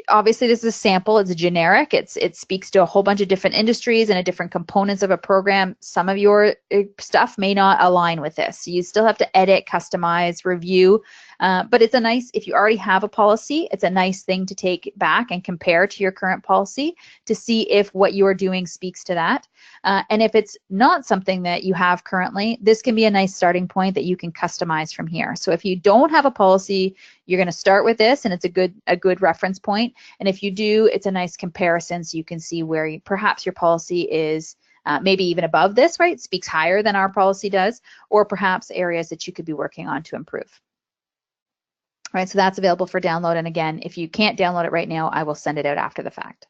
obviously, this is a sample. It's generic. It speaks to a whole bunch of different industries and different components of a program. Some of your stuff may not align with this. So you still have to edit, customize, review. But it's if you already have a policy, it's a nice thing to take back and compare to your current policy to see if what you're doing speaks to that. And if it's not something that you have currently, this can be a nice starting point that you can customize from here. So if you don't have a policy, you're going to start with this, and it's a good reference point. And if you do, it's a nice comparison so you can see where perhaps your policy is maybe even above this, right? Speaks higher than our policy does, or perhaps areas that you could be working on to improve. Right, so that's available for download. And again, if you can't download it right now, I will send it out after the fact.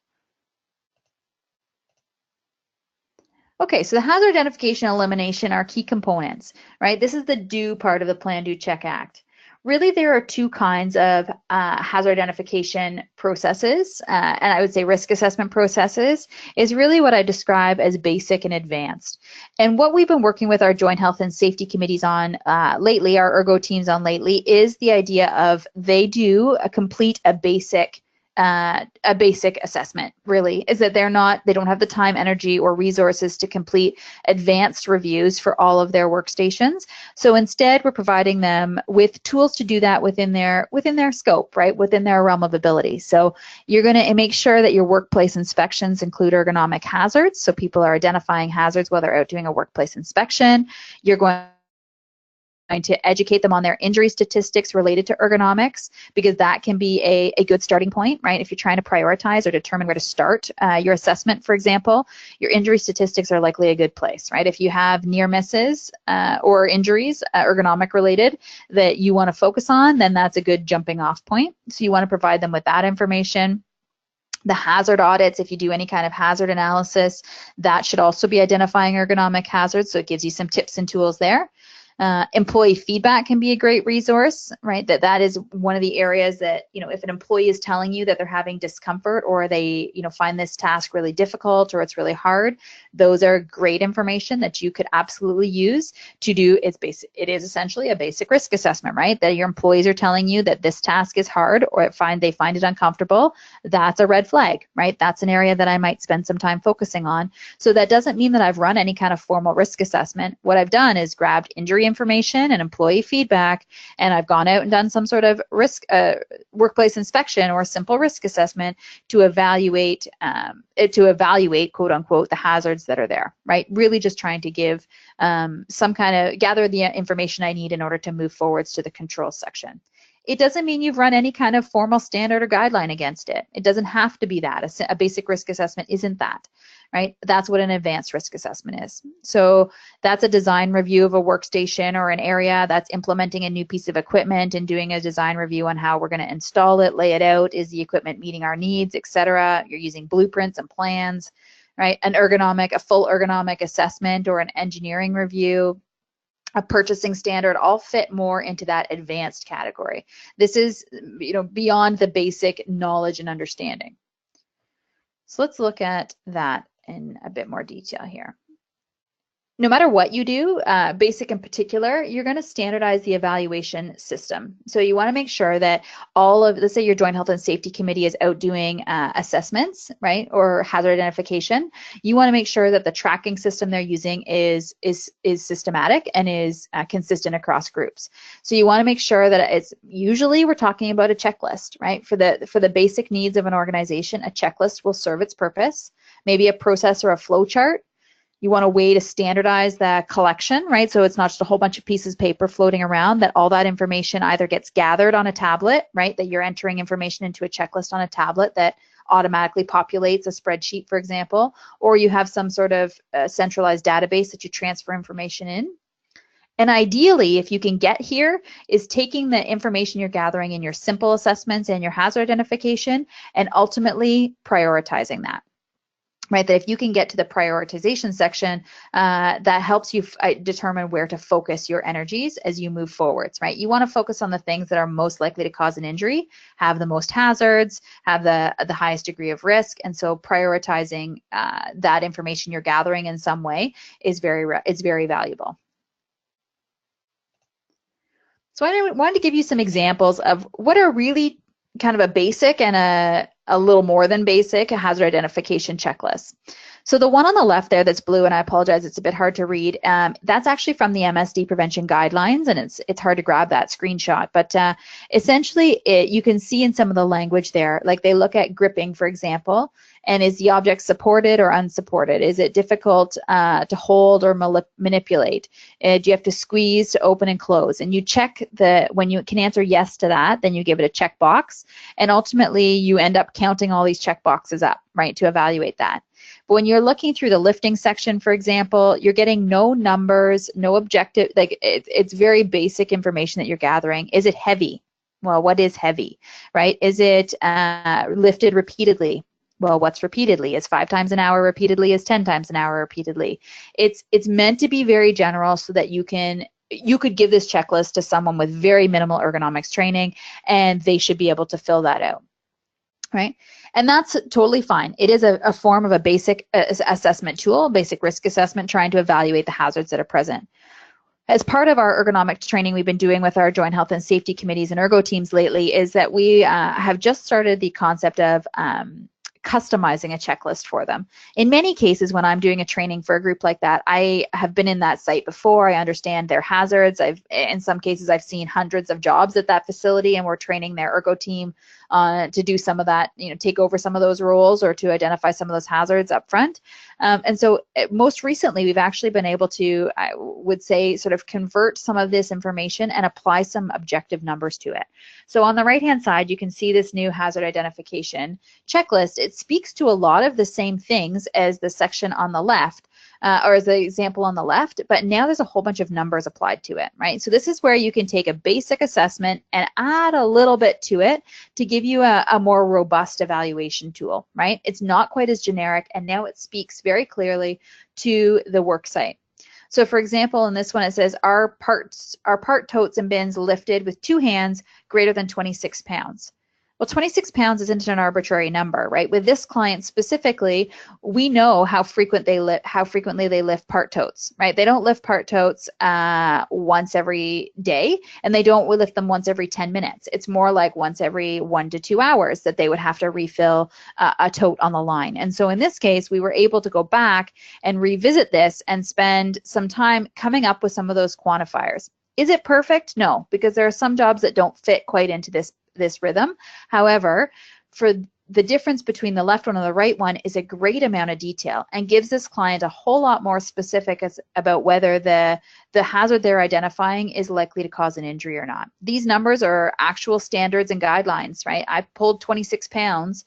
Okay, so the hazard identification and elimination are key components, right? This is the do part of the Plan, Do, Check, Act. Really, there are two kinds of hazard identification processes, and I would say risk assessment processes is really what I describe as basic and advanced. And what we've been working with our joint health and safety committees on lately, our ergo teams on lately, is the idea of they do complete a basic a basic assessment, really, is that they don't have the time, energy, or resources to complete advanced reviews for all of their workstations. So instead, we're providing them with tools to do that within their scope, right, within their realm of ability. So you're going to make sure that your workplace inspections include ergonomic hazards, so people are identifying hazards while they're out doing a workplace inspection. You're going to educate them on their injury statistics related to ergonomics, because that can be a good starting point, right? If you're trying to prioritize or determine where to start your assessment, for example, your injury statistics are likely a good place, right? If you have near misses or injuries, ergonomic related, that you want to focus on, then that's a good jumping off point. So you want to provide them with that information. The hazard audits, if you do any kind of hazard analysis, that should also be identifying ergonomic hazards, so it gives you some tips and tools there. Employee feedback can be a great resource, right? That is one of the areas that, if an employee is telling you that they're having discomfort, or they, find this task really difficult, or it's really hard, those are great information that you could absolutely use to do. It is essentially a basic risk assessment, right? That your employees are telling you that this task is hard, or they find it uncomfortable. That's a red flag, right? That's an area that I might spend some time focusing on. So that doesn't mean that I've run any kind of formal risk assessment. What I've done is grabbed injury information and employee feedback, and I've gone out and done some sort of risk workplace inspection or simple risk assessment to evaluate quote unquote the hazards that are there, right? Really just trying to give gather the information I need in order to move forwards to the control section. It doesn't mean you've run any kind of formal standard or guideline against it. It doesn't have to be that. A basic risk assessment isn't that, right? That's what an advanced risk assessment is. So that's a design review of a workstation or an area that's implementing a new piece of equipment and doing a design review on how we're going to install it, lay it out, is the equipment meeting our needs, etc. You're using blueprints and plans, right? A full ergonomic assessment or an engineering review, a purchasing standard, all fit more into that advanced category. This is, beyond the basic knowledge and understanding. So let's look at that in a bit more detail here. No matter what you do, basic in particular, you're going to standardize the evaluation system. So you want to make sure that let's say your Joint Health and Safety Committee is out doing assessments, right, or hazard identification. You want to make sure that the tracking system they're using is systematic and is consistent across groups. So you want to make sure that usually we're talking about a checklist, right? For the basic needs of an organization, a checklist will serve its purpose. Maybe a process or a flow chart. You want a way to standardize the collection, right? So it's not just a whole bunch of pieces of paper floating around, that all that information either gets gathered on a tablet, right? That you're entering information into a checklist on a tablet that automatically populates a spreadsheet, for example, or you have some sort of centralized database that you transfer information in. And ideally, if you can get here, is taking the information you're gathering in your simple assessments and your hazard identification and ultimately prioritizing that. Right, that if you can get to the prioritization section, that helps you determine where to focus your energies as you move forwards, right? You want to focus on the things that are most likely to cause an injury, have the most hazards, have the highest degree of risk, and so prioritizing that information you're gathering in some way is very valuable. So I wanted to give you some examples of what are really kind of a basic and a little more than basic hazard identification checklist. So the one on the left there that's blue, and I apologize, it's a bit hard to read, that's actually from the MSD prevention guidelines, and it's hard to grab that screenshot, but essentially you can see in some of the language there, like they look at gripping, for example, and is the object supported or unsupported? Is it difficult to hold or manipulate? Do you have to squeeze to open and close? And you check when you can answer yes to that, then you give it a check box, and ultimately you end up counting all these check boxes up, right, to evaluate that. But when you're looking through the lifting section, for example, you're getting no numbers, no objective, like it's very basic information that you're gathering. Is it heavy? Well, what is heavy, right? Is it lifted repeatedly? Well, what's repeatedly? Is 5 times an hour repeatedly? Is 10 times an hour repeatedly? It's meant to be very general so that you could give this checklist to someone with very minimal ergonomics training, and they should be able to fill that out, right? And that's totally fine. It is a form of a basic assessment tool, basic risk assessment, trying to evaluate the hazards that are present. as part of our ergonomics training we've been doing with our joint health and safety committees and ergo teams lately is that we have just started the concept of customizing a checklist for them. In many cases, when I'm doing a training for a group like that, I have been in that site before. I understand their hazards. In some cases, I've seen hundreds of jobs at that facility, and we're training their ergo team to do some of that, take over some of those roles or to identify some of those hazards up front. And so most recently, we've actually been able to, I would say, sort of convert some of this information and apply some objective numbers to it. So on the right-hand side, you can see this new hazard identification checklist. It speaks to a lot of the same things as the section on the left, or as the example on the left, but now there's a whole bunch of numbers applied to it, right? So this is where you can take a basic assessment and add a little bit to it to give you a more robust evaluation tool, right? It's not quite as generic, and now it speaks very clearly to the work site. So for example, in this one, it says our part totes and bins lifted with 2 hands greater than 26 pounds. Well, 26 pounds isn't an arbitrary number, right? With this client specifically, we know how frequently they lift part totes, right? They don't lift part totes once every day, and they don't lift them once every 10 minutes. It's more like once every 1 to 2 hours that they would have to refill a tote on the line. And so in this case, we were able to go back and revisit this and spend some time coming up with some of those quantifiers. Is it perfect? No, because there are some jobs that don't fit quite into this rhythm. However, for the difference between the left one and the right one is a great amount of detail and gives this client a whole lot more specific about whether the hazard they're identifying is likely to cause an injury or not. These numbers are actual standards and guidelines, right? I pulled 26 pounds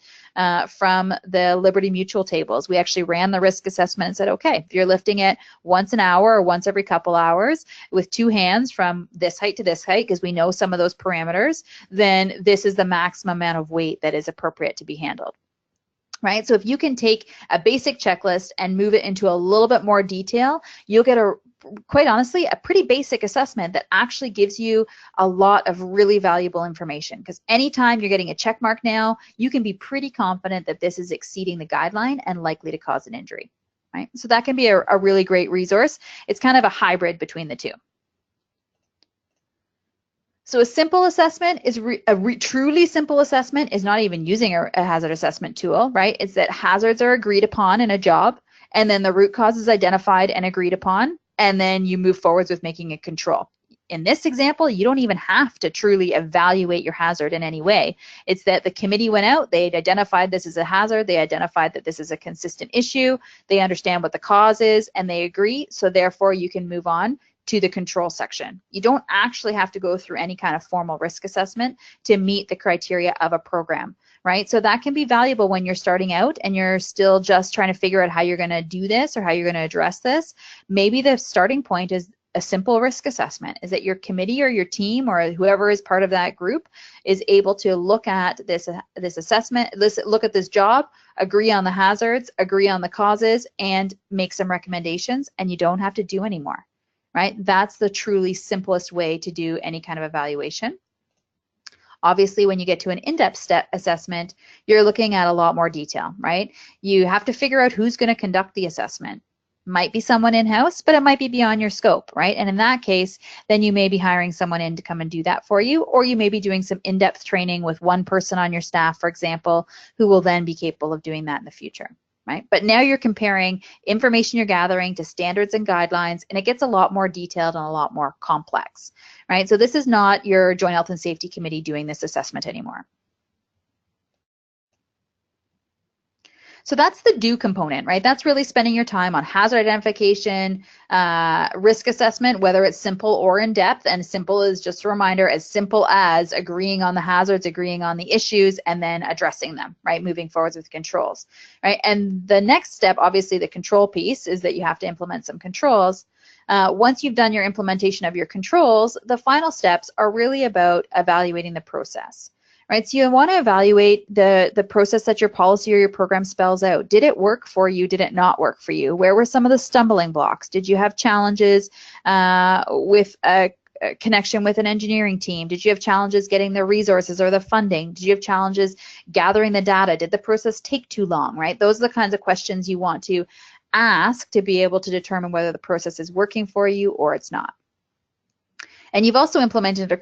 from the Liberty Mutual tables. We actually ran the risk assessment and said, okay, if you're lifting it once an hour or once every couple hours with 2 hands from this height to this height, because we know some of those parameters, then this is the maximum amount of weight that is appropriate to be handled. Right? So if you can take a basic checklist and move it into a little bit more detail, you'll get quite honestly, a pretty basic assessment that actually gives you a lot of really valuable information. Because anytime you're getting a check mark now, you can be pretty confident that this is exceeding the guideline and likely to cause an injury. Right? So that can be a really great resource. It's kind of a hybrid between the two. So a simple assessment is truly simple assessment is not even using a hazard assessment tool, right? It's that hazards are agreed upon in a job, and then the root cause is identified and agreed upon, and then you move forwards with making a control. In this example, you don't even have to truly evaluate your hazard in any way. It's that the committee went out, they identified this as a hazard, they identified that this is a consistent issue, they understand what the cause is, and they agree, so therefore you can move on to the control section. You don't actually have to go through any kind of formal risk assessment to meet the criteria of a program, right? So that can be valuable when you're starting out and you're still just trying to figure out how you're going to do this or how you're going to address this. Maybe the starting point is a simple risk assessment, is that your committee or your team or whoever is part of that group is able to look at this assessment, look at this job, agree on the hazards, agree on the causes, and make some recommendations, and you don't have to do any more. Right? That's the truly simplest way to do any kind of evaluation. Obviously, when you get to an in-depth assessment, you're looking at a lot more detail, right? You have to figure out who's going to conduct the assessment. Might be someone in-house, but it might be beyond your scope, right? And in that case, then you may be hiring someone in to come and do that for you, or you may be doing some in-depth training with one person on your staff, for example, who will then be capable of doing that in the future. Right? But now you're comparing information you're gathering to standards and guidelines, and it gets a lot more detailed and a lot more complex, right? So this is not your Joint Health and Safety Committee doing this assessment anymore. So that's the do component, right? That's really spending your time on hazard identification, risk assessment, whether it's simple or in depth. And simple is just a reminder, as simple as agreeing on the hazards, agreeing on the issues, and then addressing them, right? Moving forwards with controls, right? And the next step, obviously the control piece, is that you have to implement some controls. Once you've done your implementation of your controls, the final steps are really about evaluating the process. Right, so you want to evaluate the process that your policy or your program spells out. Did it work for you? Did it not work for you? Where were some of the stumbling blocks? Did you have challenges with a connection with an engineering team? Did you have challenges getting the resources or the funding? Did you have challenges gathering the data? Did the process take too long, right? Those are the kinds of questions you want to ask to be able to determine whether the process is working for you or it's not. And you've also implemented a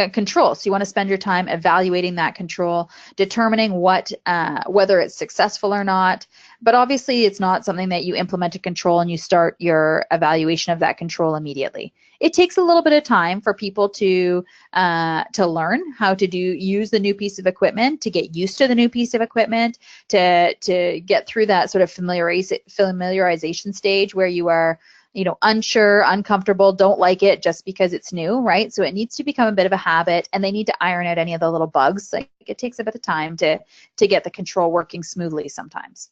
control. So you want to spend your time evaluating that control, determining whether it's successful or not. But obviously, it's not something that you implement a control and you start your evaluation of that control immediately. It takes a little bit of time for people to learn how to use the new piece of equipment, to get used to the new piece of equipment, to get through that sort of familiarization stage where you are, unsure, uncomfortable, don't like it just because it's new, right? So it needs to become a bit of a habit, and they need to iron out any of the little bugs. Like, it takes a bit of time to get the control working smoothly sometimes.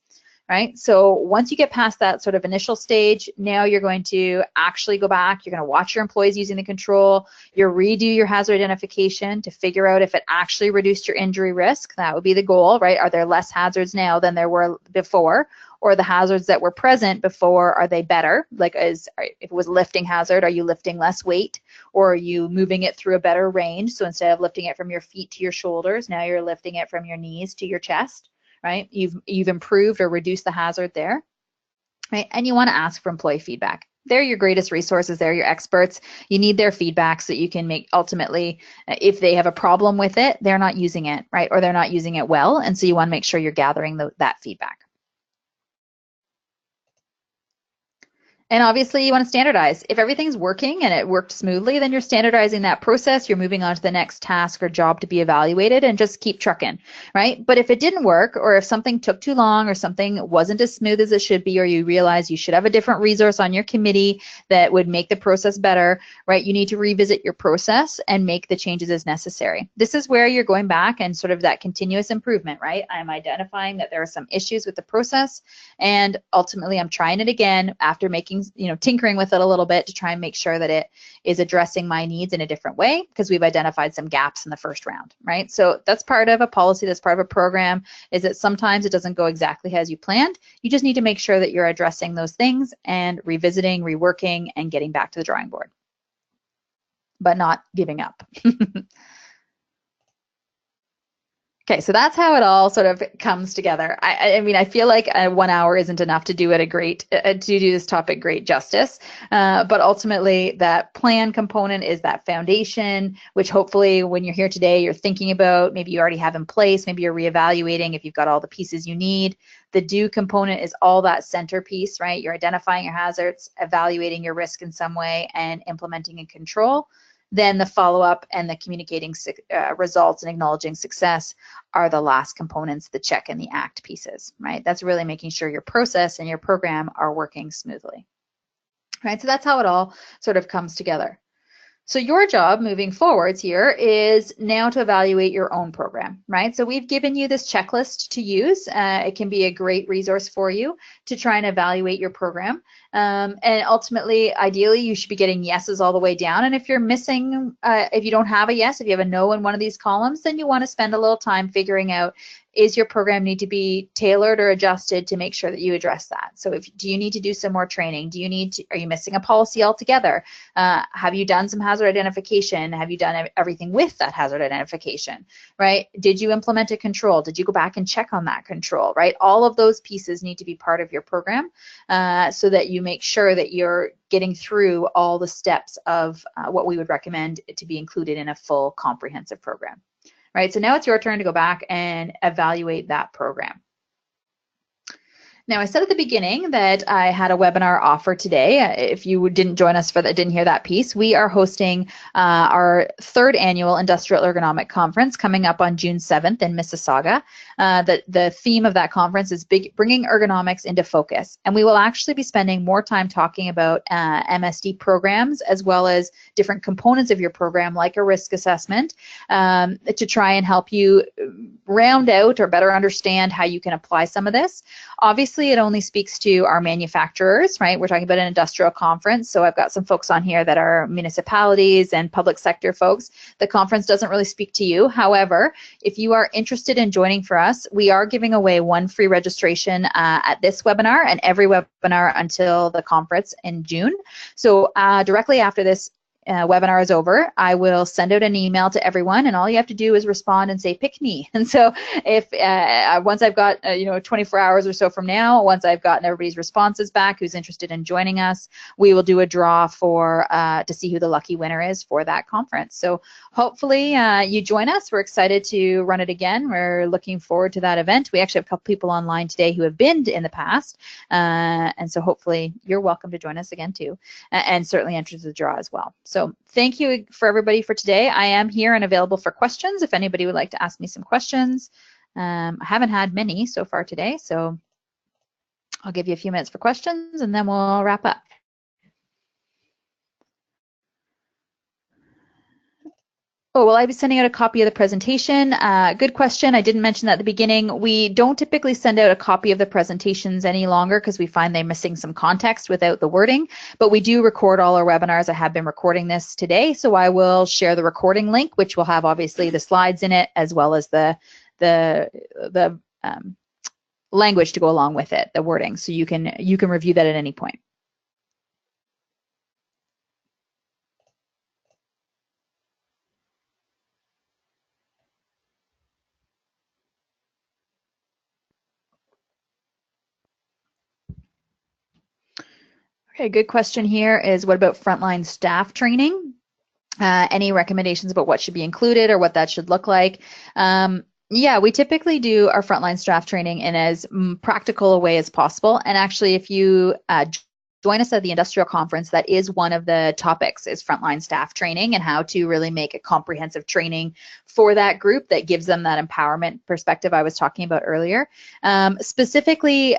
Right? So once you get past that sort of initial stage, now you're going to actually go back, you're going to watch your employees using the control, you'll redo your hazard identification to figure out if it actually reduced your injury risk. That would be the goal, right? Are there less hazards now than there were before? Or the hazards that were present before, are they better? Like, if it was a lifting hazard, are you lifting less weight? Or are you moving it through a better range? So instead of lifting it from your feet to your shoulders, now you're lifting it from your knees to your chest. Right? You've improved or reduced the hazard there, right? And you want to ask for employee feedback. They're your greatest resources. They're your experts. You need their feedback so that you can make, ultimately, if they have a problem with it, they're not using it, right? Or they're not using it well. And so you want to make sure you're gathering that feedback. And obviously, you want to standardize. If everything's working and it worked smoothly, then you're standardizing that process. You're moving on to the next task or job to be evaluated, and just keep trucking, right? But if it didn't work, or if something took too long, or something wasn't as smooth as it should be, or you realize you should have a different resource on your committee that would make the process better, right? You need to revisit your process and make the changes as necessary. This is where you're going back and sort of that continuous improvement, right? I'm identifying that there are some issues with the process, and ultimately I'm trying it again after tinkering with it a little bit to try and make sure that it is addressing my needs in a different way, because we've identified some gaps in the first round, right? So that's part of a policy, that's part of a program, is that sometimes it doesn't go exactly as you planned. You just need to make sure that you're addressing those things and revisiting, reworking, and getting back to the drawing board, but not giving up. Okay, so that's how it all sort of comes together. I mean, I feel like 1 hour isn't enough to do it to do this topic great justice, but ultimately that plan component is that foundation, which hopefully when you're here today, you're thinking about, maybe you already have in place, maybe you're reevaluating if you've got all the pieces you need. The do component is all that centerpiece, right? You're identifying your hazards, evaluating your risk in some way, and implementing a control. Then the follow-up and the communicating results and acknowledging success are the last components, the check and the act pieces, right? That's really making sure your process and your program are working smoothly, right? So that's how it all sort of comes together. So your job moving forwards here is now to evaluate your own program, right? So we've given you this checklist to use. It can be a great resource for you to try and evaluate your program. And ultimately, ideally, you should be getting yeses all the way down. And if you're missing, if you don't have a yes, if you have a no in one of these columns, then you want to spend a little time figuring out, is your program need to be tailored or adjusted to make sure that you address that? So do you need to do some more training? Are you missing a policy altogether? Have you done some hazard identification? Have you done everything with that hazard identification, right? Did you implement a control? Did you go back and check on that control, right? All of those pieces need to be part of your program so that you make sure that you're getting through all the steps of what we would recommend to be included in a full comprehensive program. Right, so now it's your turn to go back and evaluate that program. Now, I said at the beginning that I had a webinar offer today. If you didn't join us didn't hear that piece, we are hosting our 3rd annual Industrial Ergonomic Conference coming up on June 7th in Mississauga. The theme of that conference is bringing ergonomics into focus. And we will actually be spending more time talking about MSD programs, as well as different components of your program, like a risk assessment, to try and help you round out or better understand how you can apply some of this. Obviously, it only speaks to our manufacturers, right? We're talking about an industrial conference, so I've got some folks on here that are municipalities and public sector folks. The conference doesn't really speak to you. However, if you are interested in joining for us, we are giving away 1 free registration at this webinar and every webinar until the conference in June. So directly after this webinar is over, I will send out an email to everyone, and all you have to do is respond and say, pick me. And so if once I've got, 24 hours or so from now, once I've gotten everybody's responses back who's interested in joining us, we will do a draw for to see who the lucky winner is for that conference. So hopefully you join us. We're excited to run it again. We're looking forward to that event. We actually have a couple people online today who have been in the past, and so hopefully you're welcome to join us again too, and certainly enter the draw as well. So thank you for everybody for today. I am here and available for questions if anybody would like to ask me some questions. I haven't had many so far today, so I'll give you a few minutes for questions and then we'll wrap up. Oh, will I be sending out a copy of the presentation? Good question. I didn't mention that at the beginning. We don't typically send out a copy of the presentations any longer because we find they're missing some context without the wording, but we do record all our webinars. I have been recording this today, so I will share the recording link, which will have obviously the slides in it as well as the language to go along with it, the wording, so you can review that at any point. Okay, good question here is, what about frontline staff training? Any recommendations about what should be included or what that should look like? Yeah, we typically do our frontline staff training in as practical a way as possible. And actually, if you join us at the Industrial Conference, that is one of the topics, is frontline staff training and how to really make a comprehensive training for that group that gives them that empowerment perspective I was talking about earlier. Specifically,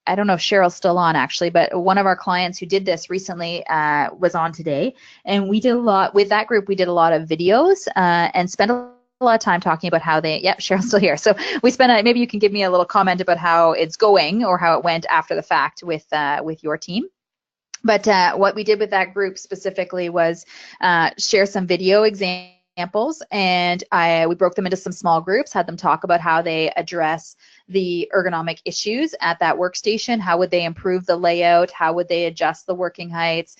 I don't know if Cheryl's still on actually, but one of our clients who did this recently was on today, and we did a lot with that group. We did a lot of videos and spent a lot of time talking about how they, yep, Cheryl's still here. So we spent, maybe you can give me a little comment about how it's going or how it went after the fact with your team. But what we did with that group specifically was share some video examples, and we broke them into some small groups, had them talk about how they address the ergonomic issues at that workstation. How would they improve the layout? How would they adjust the working heights?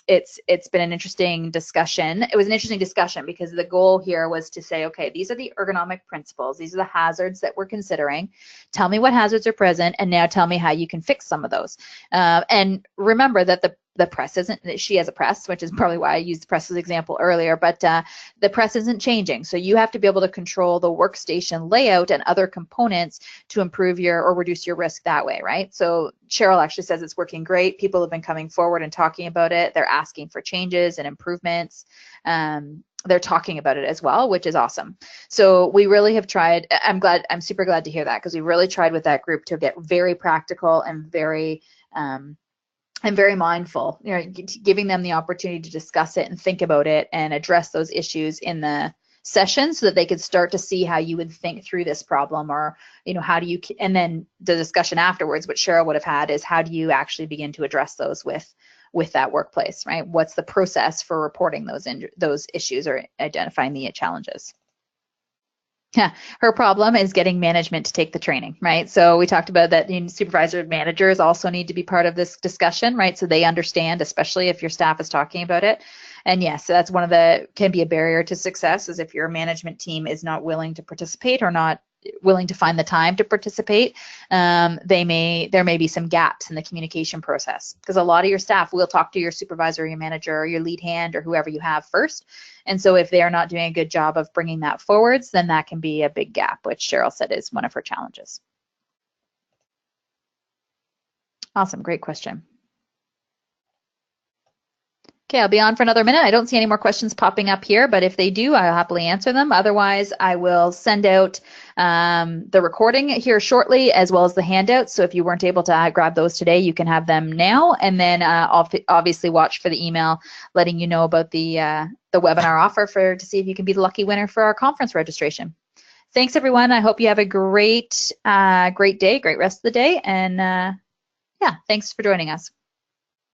It's been an interesting discussion. It was an interesting discussion because the goal here was to say, okay, these are the ergonomic principles. These are the hazards that we're considering. Tell me what hazards are present, and now tell me how you can fix some of those. And remember that the press isn't, she has a press, which is probably why I used the press as an example earlier, but the press isn't changing. So you have to be able to control the workstation layout and other components to improve or reduce your risk that way, right? So Cheryl actually says it's working great. People have been coming forward and talking about it. They're asking for changes and improvements. They're talking about it as well, which is awesome. So we really have tried, I'm super glad to hear that, because we really tried with that group to get very practical and very mindful, giving them the opportunity to discuss it and think about it and address those issues in the session so that they could start to see how you would think through this problem, or, how do you, and then the discussion afterwards, what Cheryl would have had is, how do you actually begin to address those with that workplace, right? What's the process for reporting those issues or identifying the challenges? Yeah, her problem is getting management to take the training, right? So we talked about that supervisor managers also need to be part of this discussion, right? So they understand, especially if your staff is talking about it. And yes, so that's one of can be a barrier to success, is if your management team is not willing to participate or not willing to find the time to participate, there may be some gaps in the communication process, because a lot of your staff will talk to your supervisor, or your manager, or your lead hand, or whoever you have first. And so if they're not doing a good job of bringing that forwards, then that can be a big gap, which Cheryl said is one of her challenges. Awesome, great question. Okay, I'll be on for another minute. I don't see any more questions popping up here, but if they do, I'll happily answer them. Otherwise, I will send out the recording here shortly, as well as the handouts. So if you weren't able to grab those today, you can have them now. And then I'll obviously watch for the email letting you know about the webinar offer to see if you can be the lucky winner for our conference registration. Thanks, everyone. I hope you have a great day, great rest of the day. And yeah, thanks for joining us.